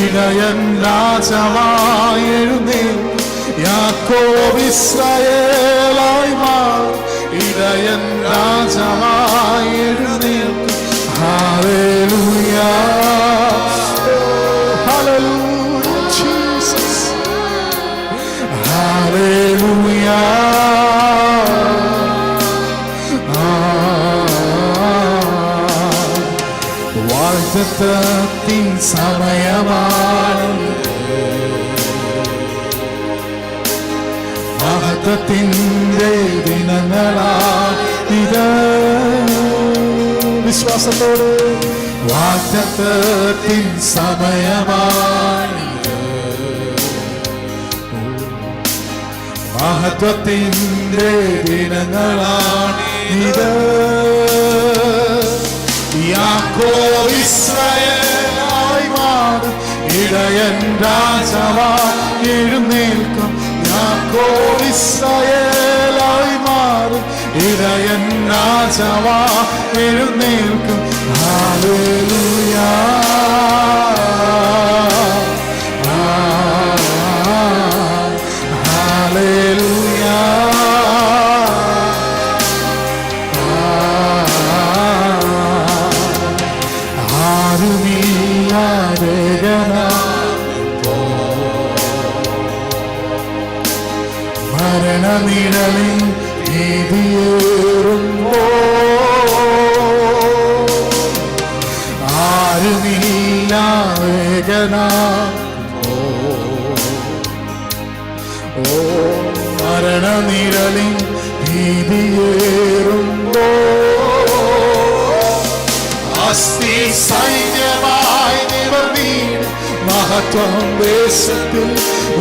ഇടയൻ രാജാവായി എഴുന്നേൽക്കും. യാക്കോബ് ഇസ്രായേലായി മാറും. ഇടയൻ രാജാവായി എഴുന്നേൽക്കും. Hallelujah, hallelujah Jesus, hallelujah. വാഗ്ദത്തത്തിൻ സമയമാണ്, മഹത്വത്തിൻ്റെ ദിനങ്ങളാണിത്. വിശ്വാസത്തോടെ വാഗ്ദത്തത്തിൻ സമയമാണ്, മഹത്വത്തിൻ്റെ ദിനങ്ങളാണിത്. യാക്കോബ് ഇസ്രായേലായി മാറും. ഇടയൻ രാജാവായി എഴുന്നേൽക്കും. യാക്കോബ് ഇസ്രായേലായി മാറും. ഇടയൻ രാജാവായി എഴുന്നേൽക്കും. Hallelujah, hallelujah. മരണനിഴലിൽ ഭീതിയേറുമ്പോ ആരുമില്ല വേഗനാകുമ്പോ, ഓ മരണനിഴലിൽ ഭീതിയേറുമ്പോ അസ്ഥി സൈന്യമായി നിവർന്നീടും. മഹത്വം ദേശത്തിൽ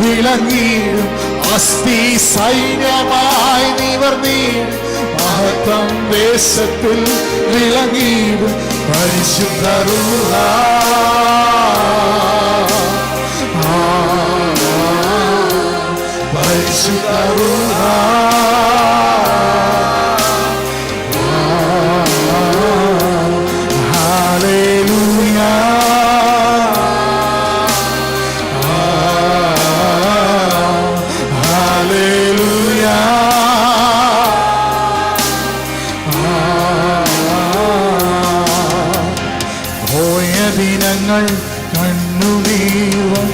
വിളങ്ങിയിടും. അസ്ഥി സൈന്യമായി നിവർന്നീടും. മഹത്വം ദേശത്തിൽ വിളങ്ങിയിടും. പരിശുദ്ധ റൂഹ, പരിശുദ്ധ റൂഹ, ഹല്ലേലൂയ, ഹല്ലേലൂയ. പോയ ദിനങ്ങൾ കണ്ണുനീർ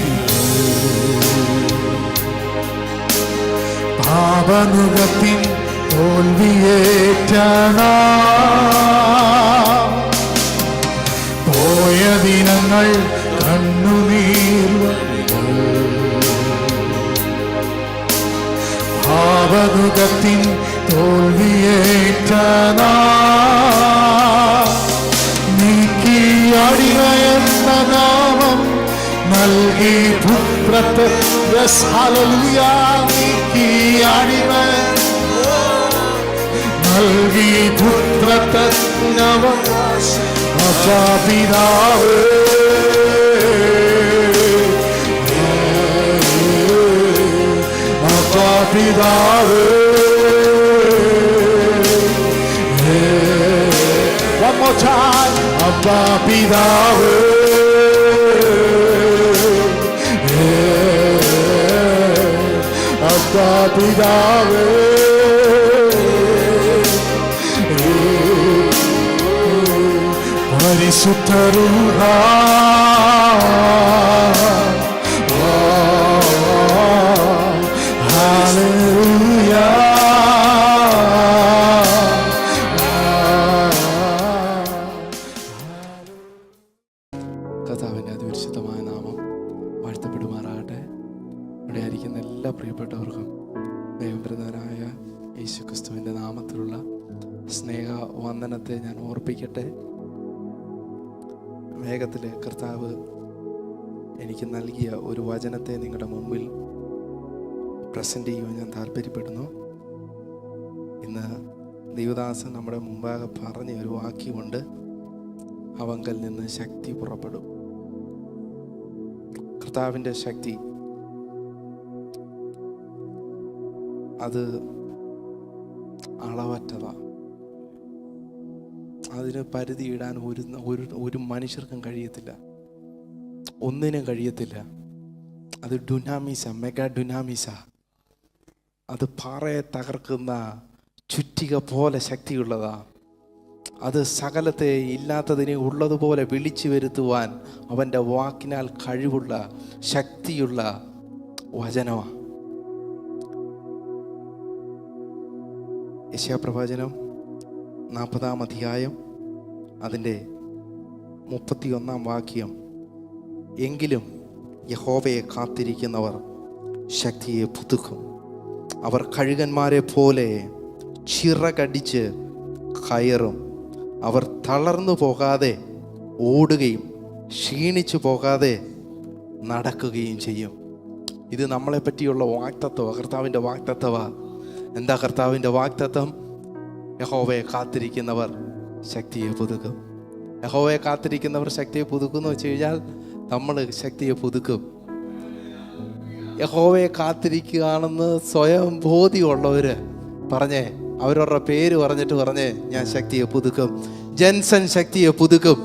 പാപനുകത്തിൻ തോൽവിയേറ്റണ. പോയ ദിനങ്ങൾ കണ്ണുനീർ പാപനുകത്തിൻ തോൽവിയേറ്റണ. നീക്കി അടിമയെന്ന നാമം നൽകി പുത്രത്തെ. ഹല്ലേലൂയ. നീക്കി അടിമ നൽകി പുത്രത്വനവകാശം. അപ്പാ പിതാവേ, അപ്പാ പിതാവേ. One more time. അപ്പാ പിതാവേ, അപ്പാ പിതാവേ. പരിശുദ്ധ റൂഹ, ഹല്ലേലൂയ. കർത്താവിൻ്റെ അതിപരിശുദ്ധമായ നാമം വാഴ്ത്തപ്പെടുമാറാകട്ടെ. ഇവിടെ ആയിരിക്കുന്ന എല്ലാ പ്രിയപ്പെട്ടവർക്കും ദൈവപ്രധാനായ യേശുക്രിസ്തുവിൻ്റെ നാമത്തിലുള്ള സ്നേഹ വന്ദനത്തെ ഞാൻ ഓർപ്പിക്കട്ടെ. വേഗത്തിൽ കർത്താവ് എനിക്ക് നൽകിയ ഒരു വചനത്തെ നിങ്ങളുടെ മുമ്പിൽ പ്രസൻറ്റ് ചെയ്യുവാൻ ഞാൻ താല്പര്യപ്പെടുന്നു. ഇന്ന് ദൈവദാസൻ നമ്മുടെ മുമ്പാകെ പറഞ്ഞ ഒരു വാക്യമുണ്ട്, അവങ്കൽ നിന്ന് ശക്തി പുറപ്പെടും. കർത്താവിൻ്റെ ശക്തി അത് അളവറ്റതാണ്. അതിന് പരിധിയിടാൻ ഒരു മനുഷ്യർക്കും കഴിയത്തില്ല. ഒന്നിനും കഴിയത്തില്ല. അത് ഡുനാമിസ, മെഗാ ഡുനാമിസ. അത് പാറയെ തകർക്കുന്ന ചുറ്റിക പോലെ ശക്തിയുള്ളതാ. അത് സകലത്തെ ഇല്ലാത്തതിനെ ഉള്ളതുപോലെ വിളിച്ചു വരുത്തുവാൻ അവൻ്റെ വാക്കിനാൽ കഴിവുള്ള ശക്തിയുള്ള വചനമാണ്. യെശയ്യാപ്രവചനം 40-ാം അധ്യായം അതിൻ്റെ 31-ാം വാക്യം. എങ്കിലും യഹോവയെ കാത്തിരിക്കുന്നവർ ശക്തിയെ പുതുക്കും. അവർ കഴുകന്മാരെ പോലെ ചിറകടിച്ച് കയറും. അവർ തളർന്നു പോകാതെ ഓടുകയും ക്ഷീണിച്ചു പോകാതെ നടക്കുകയും ചെയ്യും. ഇത് നമ്മളെ പറ്റിയുള്ള വാഗ്ദത്തമാണ്, കർത്താവിൻ്റെ വാഗ്ദത്തമാണ്. എന്താ കർത്താവിൻ്റെ വാഗ്ദത്തം? യഹോവയെ കാത്തിരിക്കുന്നവർ ശക്തിയെ പുതുക്കും. യഹോവയെ കാത്തിരിക്കുന്നവർ ശക്തിയെ പുതുക്കും എന്ന് വെച്ച് കഴിഞ്ഞാൽ നമ്മൾ ശക്തിയെ പുതുക്കും. യഹോവയെ കാത്തിരിക്കുകയാണെന്ന് സ്വയം ബോധ്യമുള്ളവർ പറഞ്ഞേ, അവരവരുടെ പേര് പറഞ്ഞിട്ട് പറഞ്ഞേ, ഞാൻ ശക്തിയെ പുതുക്കും. ജെൻസൺ ശക്തിയെ പുതുക്കും,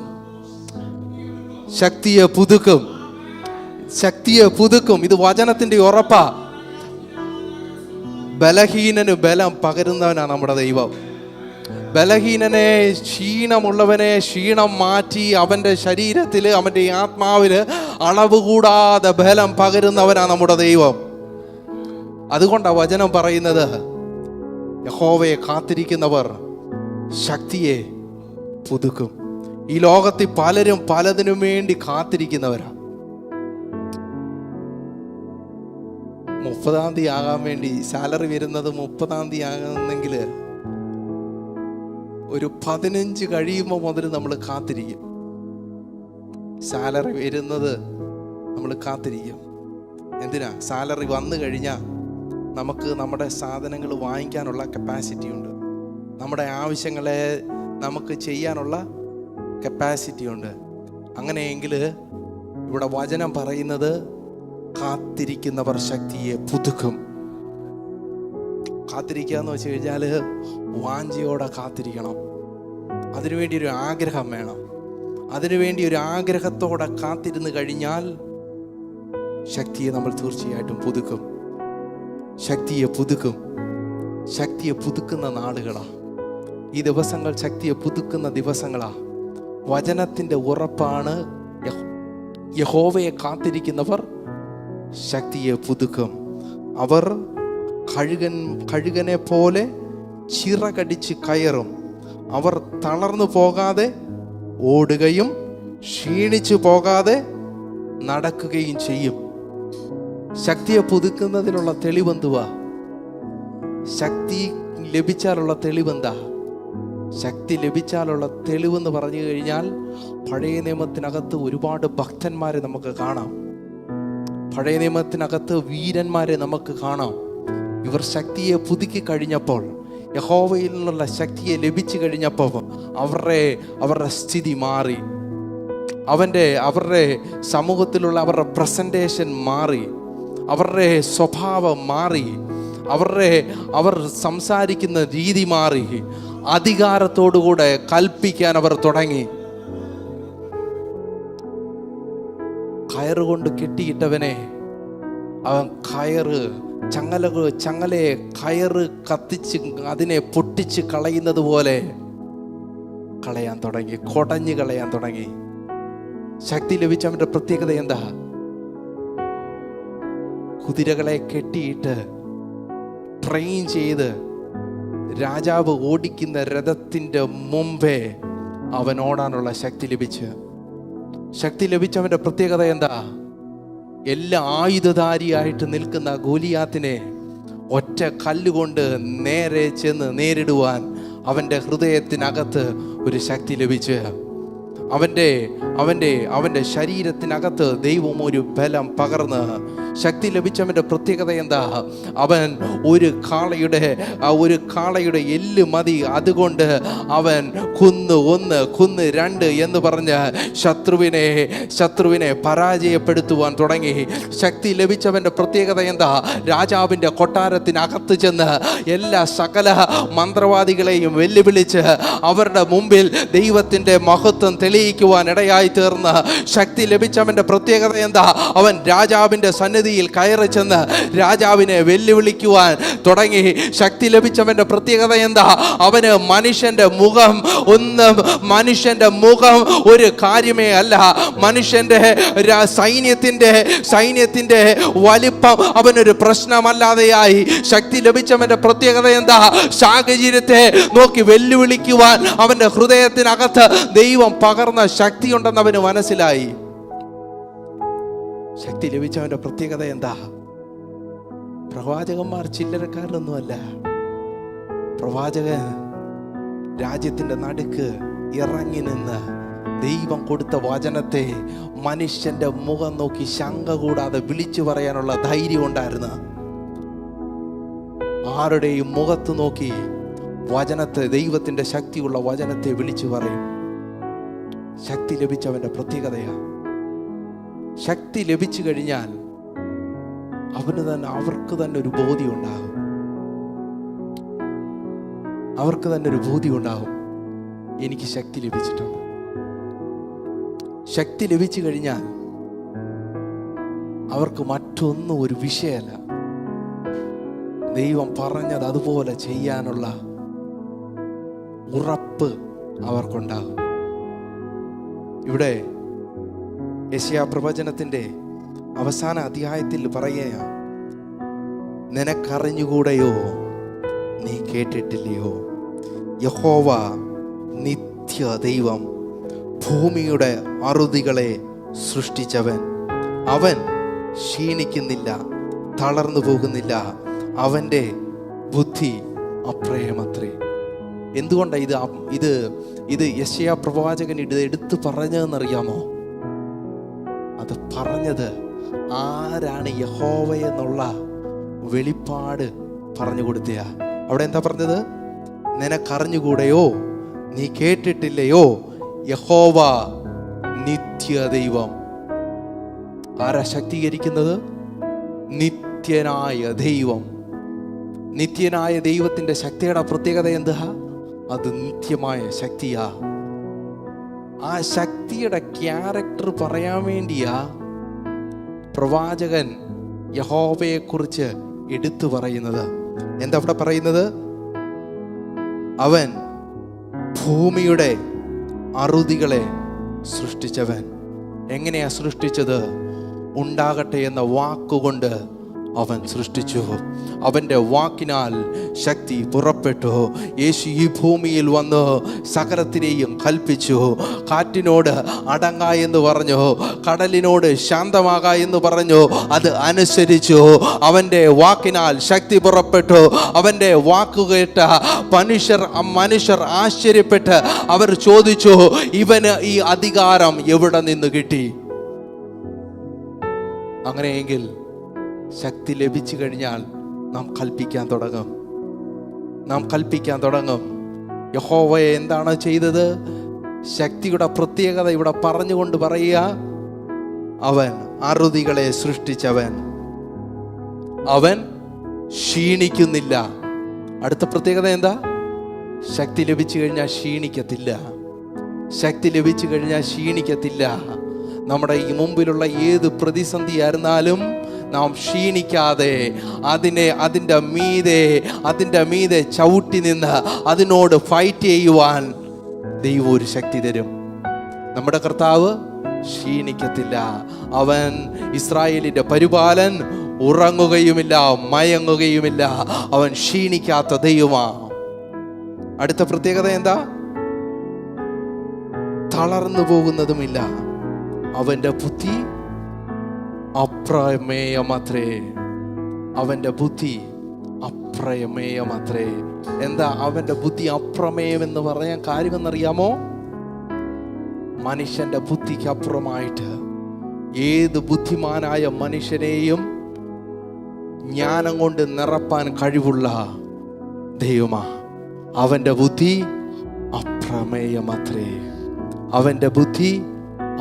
ശക്തിയെ പുതുക്കും, ശക്തിയെ പുതുക്കും. ഇത് വചനത്തിൻ്റെ ഉറപ്പാ. ബലഹീനന് ബലം പകരുന്നവനാണ് നമ്മുടെ ദൈവം. ബലഹീനനെ, ക്ഷീണമുള്ളവനെ ക്ഷീണം മാറ്റി അവൻ്റെ ശരീരത്തിൽ, അവൻ്റെ ആത്മാവിൽ അളവ് കൂടാതെ ബലം പകരുന്നവനാണ് നമ്മുടെ ദൈവം. അതുകൊണ്ടാണ് വചനം പറയുന്നത്, യഹോവയെ കാത്തിരിക്കുന്നവർ ശക്തിയെ പുതുക്കും. ഈ ലോകത്തിൽ പലരും പലതിനും വേണ്ടി കാത്തിരിക്കുന്നവരാ. 30-ാം തീയതി ആകാൻ വേണ്ടി സാലറി വരുന്നത് 30-ാം തീയതി ആകുന്നെങ്കിൽ ഒരു 15 കഴിയുമ്പോൾ മുതൽ നമ്മൾ കാത്തിരിക്കും. സാലറി വരുന്നത് നമ്മൾ കാത്തിരിക്കും. എന്തിനാ? സാലറി വന്നു കഴിഞ്ഞാൽ നമുക്ക് നമ്മുടെ സാധനങ്ങൾ വാങ്ങിക്കാനുള്ള കപ്പാസിറ്റി ഉണ്ട്, നമ്മുടെ ആവശ്യങ്ങളെ നമുക്ക് ചെയ്യാനുള്ള കപ്പാസിറ്റി ഉണ്ട്. അങ്ങനെയെങ്കിൽ ഇവിടെ വചനം പറയുന്നത്, കാത്തിരിക്കുന്നവർ ശക്തിയെ പുതുക്കും. കാത്തിരിക്കുക എന്ന് വെച്ച് കഴിഞ്ഞാൽ വാഞ്ചയോടെ കാത്തിരിക്കണം. അതിനുവേണ്ടി ഒരു ആഗ്രഹം വേണം. അതിനുവേണ്ടി ഒരു ആഗ്രഹത്തോടെ കാത്തിരുന്ന് കഴിഞ്ഞാൽ ശക്തിയെ നമ്മൾ തീർച്ചയായിട്ടും പുതുക്കും. ശക്തിയെ പുതുക്കും. ശക്തിയെ പുതുക്കുന്ന നാളുകളാണ് ഈ ദിവസങ്ങൾ. ശക്തിയെ പുതുക്കുന്ന ദിവസങ്ങളാണ്. വചനത്തിൻ്റെ ഉറപ്പാണ്, യഹോവയെ കാത്തിരിക്കുന്നവർ ശക്തിയെ പുതുക്കും. അവർ കഴുകനെ പോലെ ചിറകടിച്ച് കയറും. അവർ തളർന്നു പോകാതെ ഓടുകയും ക്ഷീണിച്ചു പോകാതെ നടക്കുകയും ചെയ്യും. ശക്തിയെ പുതുക്കുന്നതിനുള്ള തെളിവെന്തുവാ? ശക്തി ലഭിച്ചാലുള്ള തെളിവെന്താ? ശക്തി ലഭിച്ചാലുള്ള തെളിവെന്ന് പറഞ്ഞു കഴിഞ്ഞാൽ, പഴയ നിയമത്തിനകത്ത് ഒരുപാട് ഭക്തന്മാരെ നമുക്ക് കാണാം. പഴയ നിയമത്തിനകത്ത് വീരന്മാരെ നമുക്ക് കാണാം. ഇവർ ശക്തിയെ പുതുക്കി കഴിഞ്ഞപ്പോൾ, യഹോവയിൽ നിന്നുള്ള ശക്തിയെ ലഭിച്ചു കഴിഞ്ഞപ്പോൾ അവരുടെ സ്ഥിതി മാറി. അവരുടെ സമൂഹത്തിലുള്ള അവരുടെ പ്രസൻറ്റേഷൻ മാറി. അവരുടെ സ്വഭാവം മാറി. അവർ സംസാരിക്കുന്ന രീതി മാറി. അധികാരത്തോടുകൂടെ കൽപ്പിക്കാൻ അവർ തുടങ്ങി. കയറുകൊണ്ട് കെട്ടിയിട്ടവനെ അവൻ ചങ്ങലയെ കയറ് കത്തിച്ച് അതിനെ പൊട്ടിച്ച് കളയുന്നത് പോലെ കളയാൻ തുടങ്ങി, കൊടഞ്ഞു കളയാൻ തുടങ്ങി. ശക്തി ലഭിച്ചവന്റെ പ്രത്യേകത എന്താ? കുതിരകളെ കെട്ടിയിട്ട് ട്രെയിൻ ചെയ്ത് രാജാവ് ഓടിക്കുന്ന രഥത്തിൻ്റെ മുമ്പേ അവൻ ഓടാനുള്ള ശക്തി ലഭിച്ചവന്റെ പ്രത്യേകത എന്താ? എല്ലാ ആയുധധാരിയായിട്ട് നിൽക്കുന്ന ഗോലിയാത്തിനെ ഒറ്റ കല്ലുകൊണ്ട് നേരെ ചെന്ന് നേരിടുവാൻ അവൻ്റെ ഹൃദയത്തിനകത്ത് ഒരു ശക്തി ലഭിച്ച്, അവൻ്റെ ശരീരത്തിനകത്ത് ദൈവം ഒരു ബലം പകർന്ന് ശക്തി ലഭിച്ചവൻ്റെ പ്രത്യേകത എന്താ? അവൻ ഒരു കാളയുടെ എല്ല് മതി, അതുകൊണ്ട് അവൻ കുന്ന് 1 കുന്ന് 2 എന്ന് പറഞ്ഞ് ശത്രുവിനെ പരാജയപ്പെടുത്തുവാൻ തുടങ്ങി. ശക്തി ലഭിച്ചവൻ്റെ പ്രത്യേകത എന്താ? രാജാവിൻ്റെ കൊട്ടാരത്തിനകത്ത് ചെന്ന് സകല മന്ത്രവാദികളെയും വെല്ലുവിളിച്ച് അവരുടെ മുമ്പിൽ ദൈവത്തിൻ്റെ മഹത്വം തെളിയിക്കുവാൻ ഇടയായി തീർന്ന്. ശക്തി ലഭിച്ചവൻ്റെ പ്രത്യേകത എന്താ? അവൻ രാജാവിൻ്റെ സന്നിധിയിൽ കയറി ചെന്ന് രാജാവിനെ വെല്ലുവിളിക്കുവാൻ തുടങ്ങി. ശക്തി ലഭിച്ചവൻ്റെ പ്രത്യേകത എന്താ? അവന് മനുഷ്യൻ്റെ മുഖം ഒരു കാര്യമേ അല്ല. മനുഷ്യൻ്റെ സൈന്യത്തിൻ്റെ വലിപ്പം അവനൊരു പ്രശ്നമല്ലാതെയായി. ശക്തി ലഭിച്ചവൻ്റെ പ്രത്യേകത എന്താ? സാഹചര്യത്തെ നോക്കി വെല്ലുവിളിക്കുവാൻ അവൻ്റെ ഹൃദയത്തിനകത്ത് ദൈവം പകർന്ന ശക്തിയുണ്ടെന്ന് അവന് മനസ്സിലായി. ശക്തി ലഭിച്ചവൻ്റെ പ്രത്യേകത എന്താ? പ്രവാചകന്മാർ ചില്ലറക്കാരനൊന്നുമല്ല. പ്രവാചകൻ രാജ്യത്തിൻ്റെ നടുക്ക് ഇറങ്ങി നിന്ന് ദൈവം കൊടുത്ത വചനത്തെ മനുഷ്യന്റെ മുഖം നോക്കി ശങ്ക കൂടാതെ വിളിച്ചു പറയാനുള്ള ധൈര്യം ഉണ്ടായിരുന്നു. ആരുടെയും മുഖത്ത് നോക്കി വചനത്തെ, ദൈവത്തിൻ്റെ ശക്തിയുള്ള വചനത്തെ വിളിച്ചു പറയും. ശക്തി ലഭിച്ചവൻ്റെ പ്രത്യേകതയാ. ശക്തി ലഭിച്ചു കഴിഞ്ഞാൽ അവർക്ക് തന്നെ ഒരു ബോധ്യം ഉണ്ടാകും. അവർക്ക് തന്നെ ഒരു ബോധ്യം ഉണ്ടാകും, എനിക്ക് ശക്തി ലഭിച്ചിട്ടുണ്ട്. ശക്തി ലഭിച്ചു കഴിഞ്ഞാൽ അവർക്ക് മറ്റൊന്നും ഒരു വിഷയമല്ല. ദൈവം പറഞ്ഞത് അതുപോലെ ചെയ്യാനുള്ള ഉറപ്പ് അവർക്കുണ്ടാകും. ഇവിടെ യെശയ്യാ പ്രവചനത്തിൻ്റെ അവസാന അധ്യായത്തിൽ പറയുക, നിനക്കറിഞ്ഞുകൂടെയോ, നീ കേട്ടിട്ടില്ലയോ, യഹോവ നിത്യ ദൈവം, ഭൂമിയുടെ അറുതികളെ സൃഷ്ടിച്ചവൻ, അവൻ ക്ഷീണിക്കുന്നില്ല, തളർന്നു പോകുന്നില്ല, അവൻ്റെ ബുദ്ധി അപ്രയമത്രേ. എന്തുകൊണ്ടാണ് ഇത് യെശയ്യാ പ്രവാചകൻ എടുത്തു പറഞ്ഞതെന്നറിയാമോ? അത് പറഞ്ഞത് ആരാണ്? യഹോവയെന്നുള്ള വെളിപ്പാട് പറഞ്ഞു കൊടുത്തയാ. അവിടെ എന്താ പറഞ്ഞത്? നിനക്കറിഞ്ഞുകൂടെയോ, നീ കേട്ടിട്ടില്ലയോ, യഹോവ നിത്യ ദൈവം. ആരാ ശക്തീകരിക്കുന്നത്? നിത്യനായ ദൈവം. നിത്യനായ ദൈവത്തിൻ്റെ ശക്തിയുടെ പ്രത്യേകത എന്താ? അത് നിത്യമായ ശക്തിയാ. ആ ശക്തിയുടെ ക്യാരക്ടർ പറയാൻ വേണ്ടിയാ പ്രവാചകൻ യഹോവയെ കുറിച്ച് എടുത്തു പറയുന്നത്. എന്താ അവിടെ പറയുന്നത്? അവൻ ഭൂമിയുടെ അറുതികളെ സൃഷ്ടിച്ചവൻ. എങ്ങനെയാ സൃഷ്ടിച്ചത്? ഉണ്ടാകട്ടെ എന്ന വാക്കുകൊണ്ട് അവൻ സൃഷ്ടിച്ചു. അവൻ്റെ വാക്കിനാൽ ശക്തി പുറപ്പെട്ടു. യേശു ഈ ഭൂമിയിൽ വന്ന് സകലത്തിനെയും കൽപ്പിച്ചു. കാറ്റിനോട് അടങ്ങ എന്ന് പറഞ്ഞു, കടലിനോട് ശാന്തമാക എന്ന് പറഞ്ഞു, അത് അനുസരിച്ചു. അവൻ്റെ വാക്കിനാൽ ശക്തി പുറപ്പെട്ടു. അവൻ്റെ വാക്ക് കേട്ട മനുഷ്യർ ആശ്ചര്യപ്പെട്ട് അവർ ചോദിച്ചു, ഇവന് ഈ അധികാരം എവിടെ നിന്ന് കിട്ടി? അങ്ങനെയെങ്കിൽ ശക്തി ലഭിച്ചു കഴിഞ്ഞാൽ നാം കൽപ്പിക്കാൻ തുടങ്ങും. യഹോവയെ എന്താണ് ചെയ്തത്? ശക്തിയുടെ പ്രത്യേകത ഇവിടെ പറഞ്ഞുകൊണ്ട് പറയുക, അവൻ അറുതികളെ സൃഷ്ടിച്ചവൻ, അവൻ ക്ഷീണിക്കുന്നില്ല. അടുത്ത പ്രത്യേകത എന്താ? ശക്തി ലഭിച്ചു കഴിഞ്ഞാൽ ക്ഷീണിക്കത്തില്ല. നമ്മുടെ ഈ മുമ്പിലുള്ള ഏത് പ്രതിസന്ധി ആയിരുന്നാലും നാം ക്ഷീണിക്കാതെ അതിൻ്റെ മീതെ ചവിട്ടി നിന്ന് അതിനോട് ഫൈറ്റ് ചെയ്യുവാൻ ദൈവം ഒരു ശക്തി തരും. നമ്മുടെ കർത്താവ് ക്ഷീണിക്കത്തില്ല. അവൻ ഇസ്രായേലിന്റെ പരിപാലൻ, ഉറങ്ങുകയുമില്ല, മയങ്ങുകയുമില്ല. അവൻ ക്ഷീണിക്കാത്ത ദൈവമാണ്. അടുത്ത പ്രത്യേകത എന്താ? തളർന്നു പോകുന്നതുമില്ല. അവൻ്റെ ബുദ്ധി അപ്രമേയമത്രേ. എന്താ അവൻ്റെ ബുദ്ധി അപ്രമേയം എന്ന് പറയാൻ കാര്യമെന്നറിയാമോ? മനുഷ്യന്റെ ബുദ്ധിക്ക് അപ്പുറമായിട്ട് ഏത് ബുദ്ധിമാനായ മനുഷ്യനെയും ജ്ഞാനം കൊണ്ട് നിറപ്പാൻ കഴിവുള്ള ദൈവമാ. അവൻ്റെ ബുദ്ധി അപ്രമേയമത്രേ. അവൻ്റെ ബുദ്ധി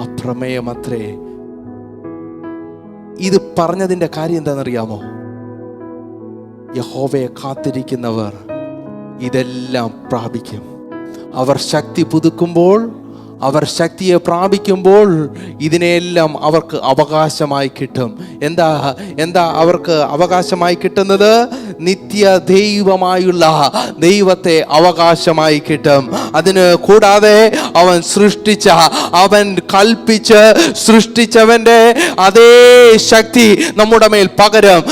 അപ്രമേയമത്രേ. ഇത് പറഞ്ഞതിൻ്റെ കാര്യം എന്താണെന്നറിയാമോ? യഹോവയെ കാത്തിരിക്കുന്നവർ ഇതെല്ലാം പ്രാപിക്കും. അവർ ശക്തി പുതുക്കുമ്പോൾ, അവർ ശക്തിയെ പ്രാപിക്കുമ്പോൾ ഇതിനെല്ലാം അവർക്ക് അവകാശമായി കിട്ടും. എന്താ അവർക്ക് അവകാശമായി കിട്ടുന്നത്? നിത്യ ദൈവമായുള്ള ദൈവത്തെ അവകാശമായി കിട്ടും. അതിന് കൂടാതെ അവൻ സൃഷ്ടിച്ച, അവൻ കൽപ്പിച്ച് സൃഷ്ടിച്ചവൻ്റെ അതേ ശക്തി നമ്മുടെ മേൽ പകരം.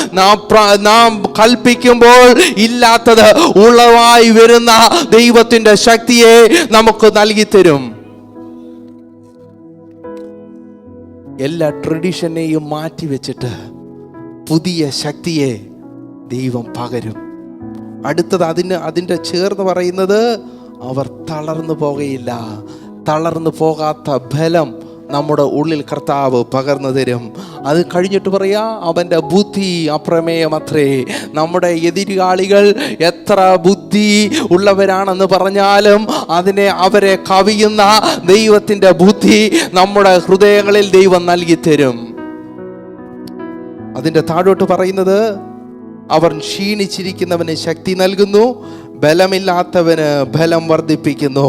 നാം കൽപ്പിക്കുമ്പോൾ ഇല്ലാത്തത് ഉളവായി വരുന്ന ദൈവത്തിൻ്റെ ശക്തിയെ നമുക്ക് നൽകി തരും. എല്ലാ ട്രഡീഷനെയും മാറ്റി വെച്ചിട്ട് പുതിയ ശക്തിയെ ദൈവം പകരും. അടുത്തത് അതിൻ്റെ ചേർന്ന് പറയുന്നത് അവർ തളർന്നു പോകയില്ല. തളർന്നു പോകാത്ത ബലം നമ്മുടെ ഉള്ളിൽ കർത്താവ് പകർന്നു തരും. അത് കഴിഞ്ഞിട്ട് പറയാ, അവൻ്റെ ബുദ്ധി അപ്രമേയമത്രേ. നമ്മുടെ എതിരാളികൾ എത്ര ബുദ്ധി ഉള്ളവരാണെന്ന് പറഞ്ഞാലും അവരെ കവിയുന്ന ദൈവത്തിൻ്റെ ബുദ്ധി നമ്മുടെ ഹൃദയങ്ങളിൽ ദൈവം നൽകി തരും. അതിൻ്റെ താഴോട്ട് പറയുന്നത്, അവർ ക്ഷീണിച്ചിരിക്കുന്നവന് ശക്തി നൽകുന്നു, ബലമില്ലാത്തവന് ബലം വർദ്ധിപ്പിക്കുന്നു.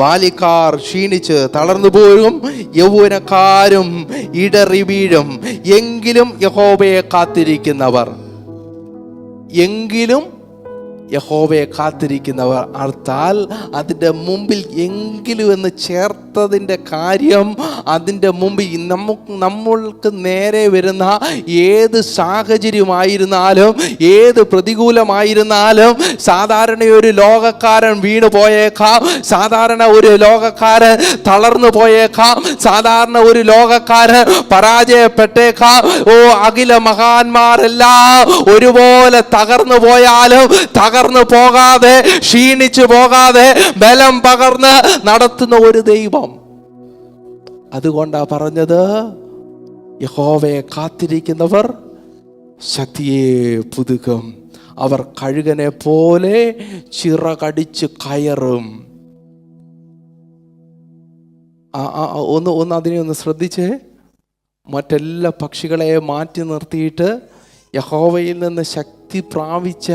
ബാല്യക്കാർ ക്ഷീണിച്ച് തളർന്നു പോരും, യൗവനക്കാരും ഇടറി വീഴും. എങ്കിലും യഹോവയെ കാത്തിരിക്കുന്നവർ, എങ്കിലും യഹോവയെ കാത്തിരിക്കുന്നവർ. അർത്ഥാൽ അതിൻ്റെ മുമ്പിൽ എങ്കിലും എന്ന് ചേർത്തതിൻ്റെ കാര്യം, അതിൻ്റെ മുമ്പിൽ നമ്മൾക്ക് നേരെ വരുന്ന ഏത് സാഹചര്യമായിരുന്നാലും, ഏത് പ്രതികൂലമായിരുന്നാലും, സാധാരണ ഒരു ലോകക്കാരൻ വീണു പോയേക്കാം, സാധാരണ ഒരു ലോകക്കാരൻ തളർന്നു പോയേക്കാം, സാധാരണ ഒരു ലോകക്കാരൻ പരാജയപ്പെട്ടേക്കാം. അഖില മഹാന്മാരെല്ലാം ഒരുപോലെ തകർന്നു പോയാലും തകർന്നു പോകാതെ, ക്ഷീണിച്ചു പോകാതെ, ബലം പകർന്ന് നടത്തുന്ന ഒരു ദൈവം. അതുകൊണ്ടാ പറഞ്ഞത്, യഹോവയെ കാത്തിരിക്കുന്നവർ ശക്തിയെ പുതുക്കും. അവർ കഴുകനെ പോലെ ചിറകടിച്ച് കയറും. അതിനെ ഒന്ന് ശ്രദ്ധിച്ചേ. മറ്റെല്ലാ പക്ഷികളെ മാറ്റി നിർത്തിയിട്ട് യഹോവയിൽ നിന്ന് ശക്തി പ്രാപിച്ച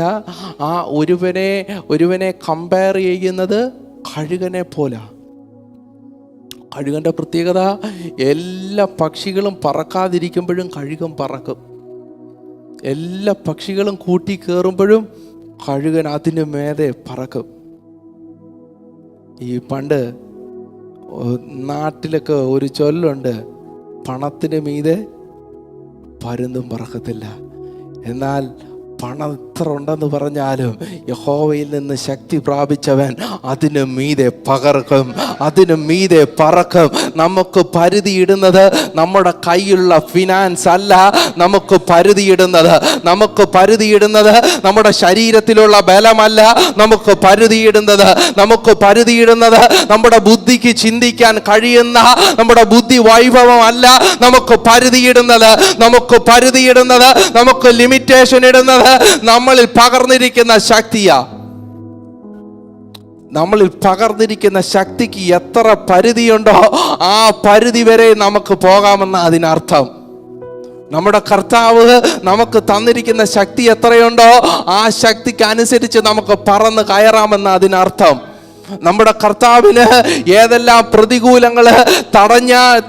ആ ഒരുവനെ കമ്പയർ ചെയ്യുന്നത് കഴുകനെ പോലെ. കഴുകൻ്റെ പ്രത്യേകത, എല്ലാ പക്ഷികളും പറക്കാതിരിക്കുമ്പോഴും കഴുകൻ പറക്കും. എല്ലാ പക്ഷികളും കൂട്ടി കയറുമ്പോഴും കഴുകൻ അതിന് മേതെ പറക്കും. ഈ പണ്ട് നാട്ടിലൊക്കെ ഒരു ചൊല്ലുണ്ട്, പണത്തിന് മീതെ പരുന്തും പറക്കത്തില്ല. എന്നാൽ പണം എത്ര ഉണ്ടെന്ന് പറഞ്ഞാലും യഹോവയിൽ നിന്ന് ശക്തി പ്രാപിച്ചവൻ അതിന് മീതെ പകർക്കും, അതിന് മീതെ പറക്കും. നമുക്ക് പരിധിയിടുന്നത് നമ്മുടെ കയ്യിലുള്ള ഫിനാൻസ് അല്ല. നമുക്ക് പരിധിയിടുന്നത് നമ്മുടെ ശരീരത്തിലുള്ള ബലമല്ല. നമുക്ക് പരിധിയിടുന്നത് നമ്മുടെ ബുദ്ധിക്ക് ചിന്തിക്കാൻ കഴിയുന്ന നമ്മുടെ ബുദ്ധി വൈഭവമല്ല. നമുക്ക് പരിധിയിടുന്നത് നമുക്ക് ലിമിറ്റേഷൻ ഇടുന്നത് നമ്മളിൽ പകർന്നിരിക്കുന്ന ശക്തിയാ. നമ്മളിൽ പകർന്നിരിക്കുന്ന ശക്തിക്ക് എത്ര പരിധിയുണ്ടോ ആ പരിധി വരെ നമുക്ക് പോകാമെന്ന് അതിനർത്ഥം. നമ്മുടെ കർത്താവ് നമുക്ക് തന്നിരിക്കുന്ന ശക്തി എത്രയുണ്ടോ ആ ശക്തിക്ക് അനുസരിച്ച് നമുക്ക് പറന്ന് കയറാമെന്ന് അതിനർത്ഥം. നമ്മുടെ കർത്താവിന് ഏതെല്ലാം പ്രതികൂലങ്ങൾ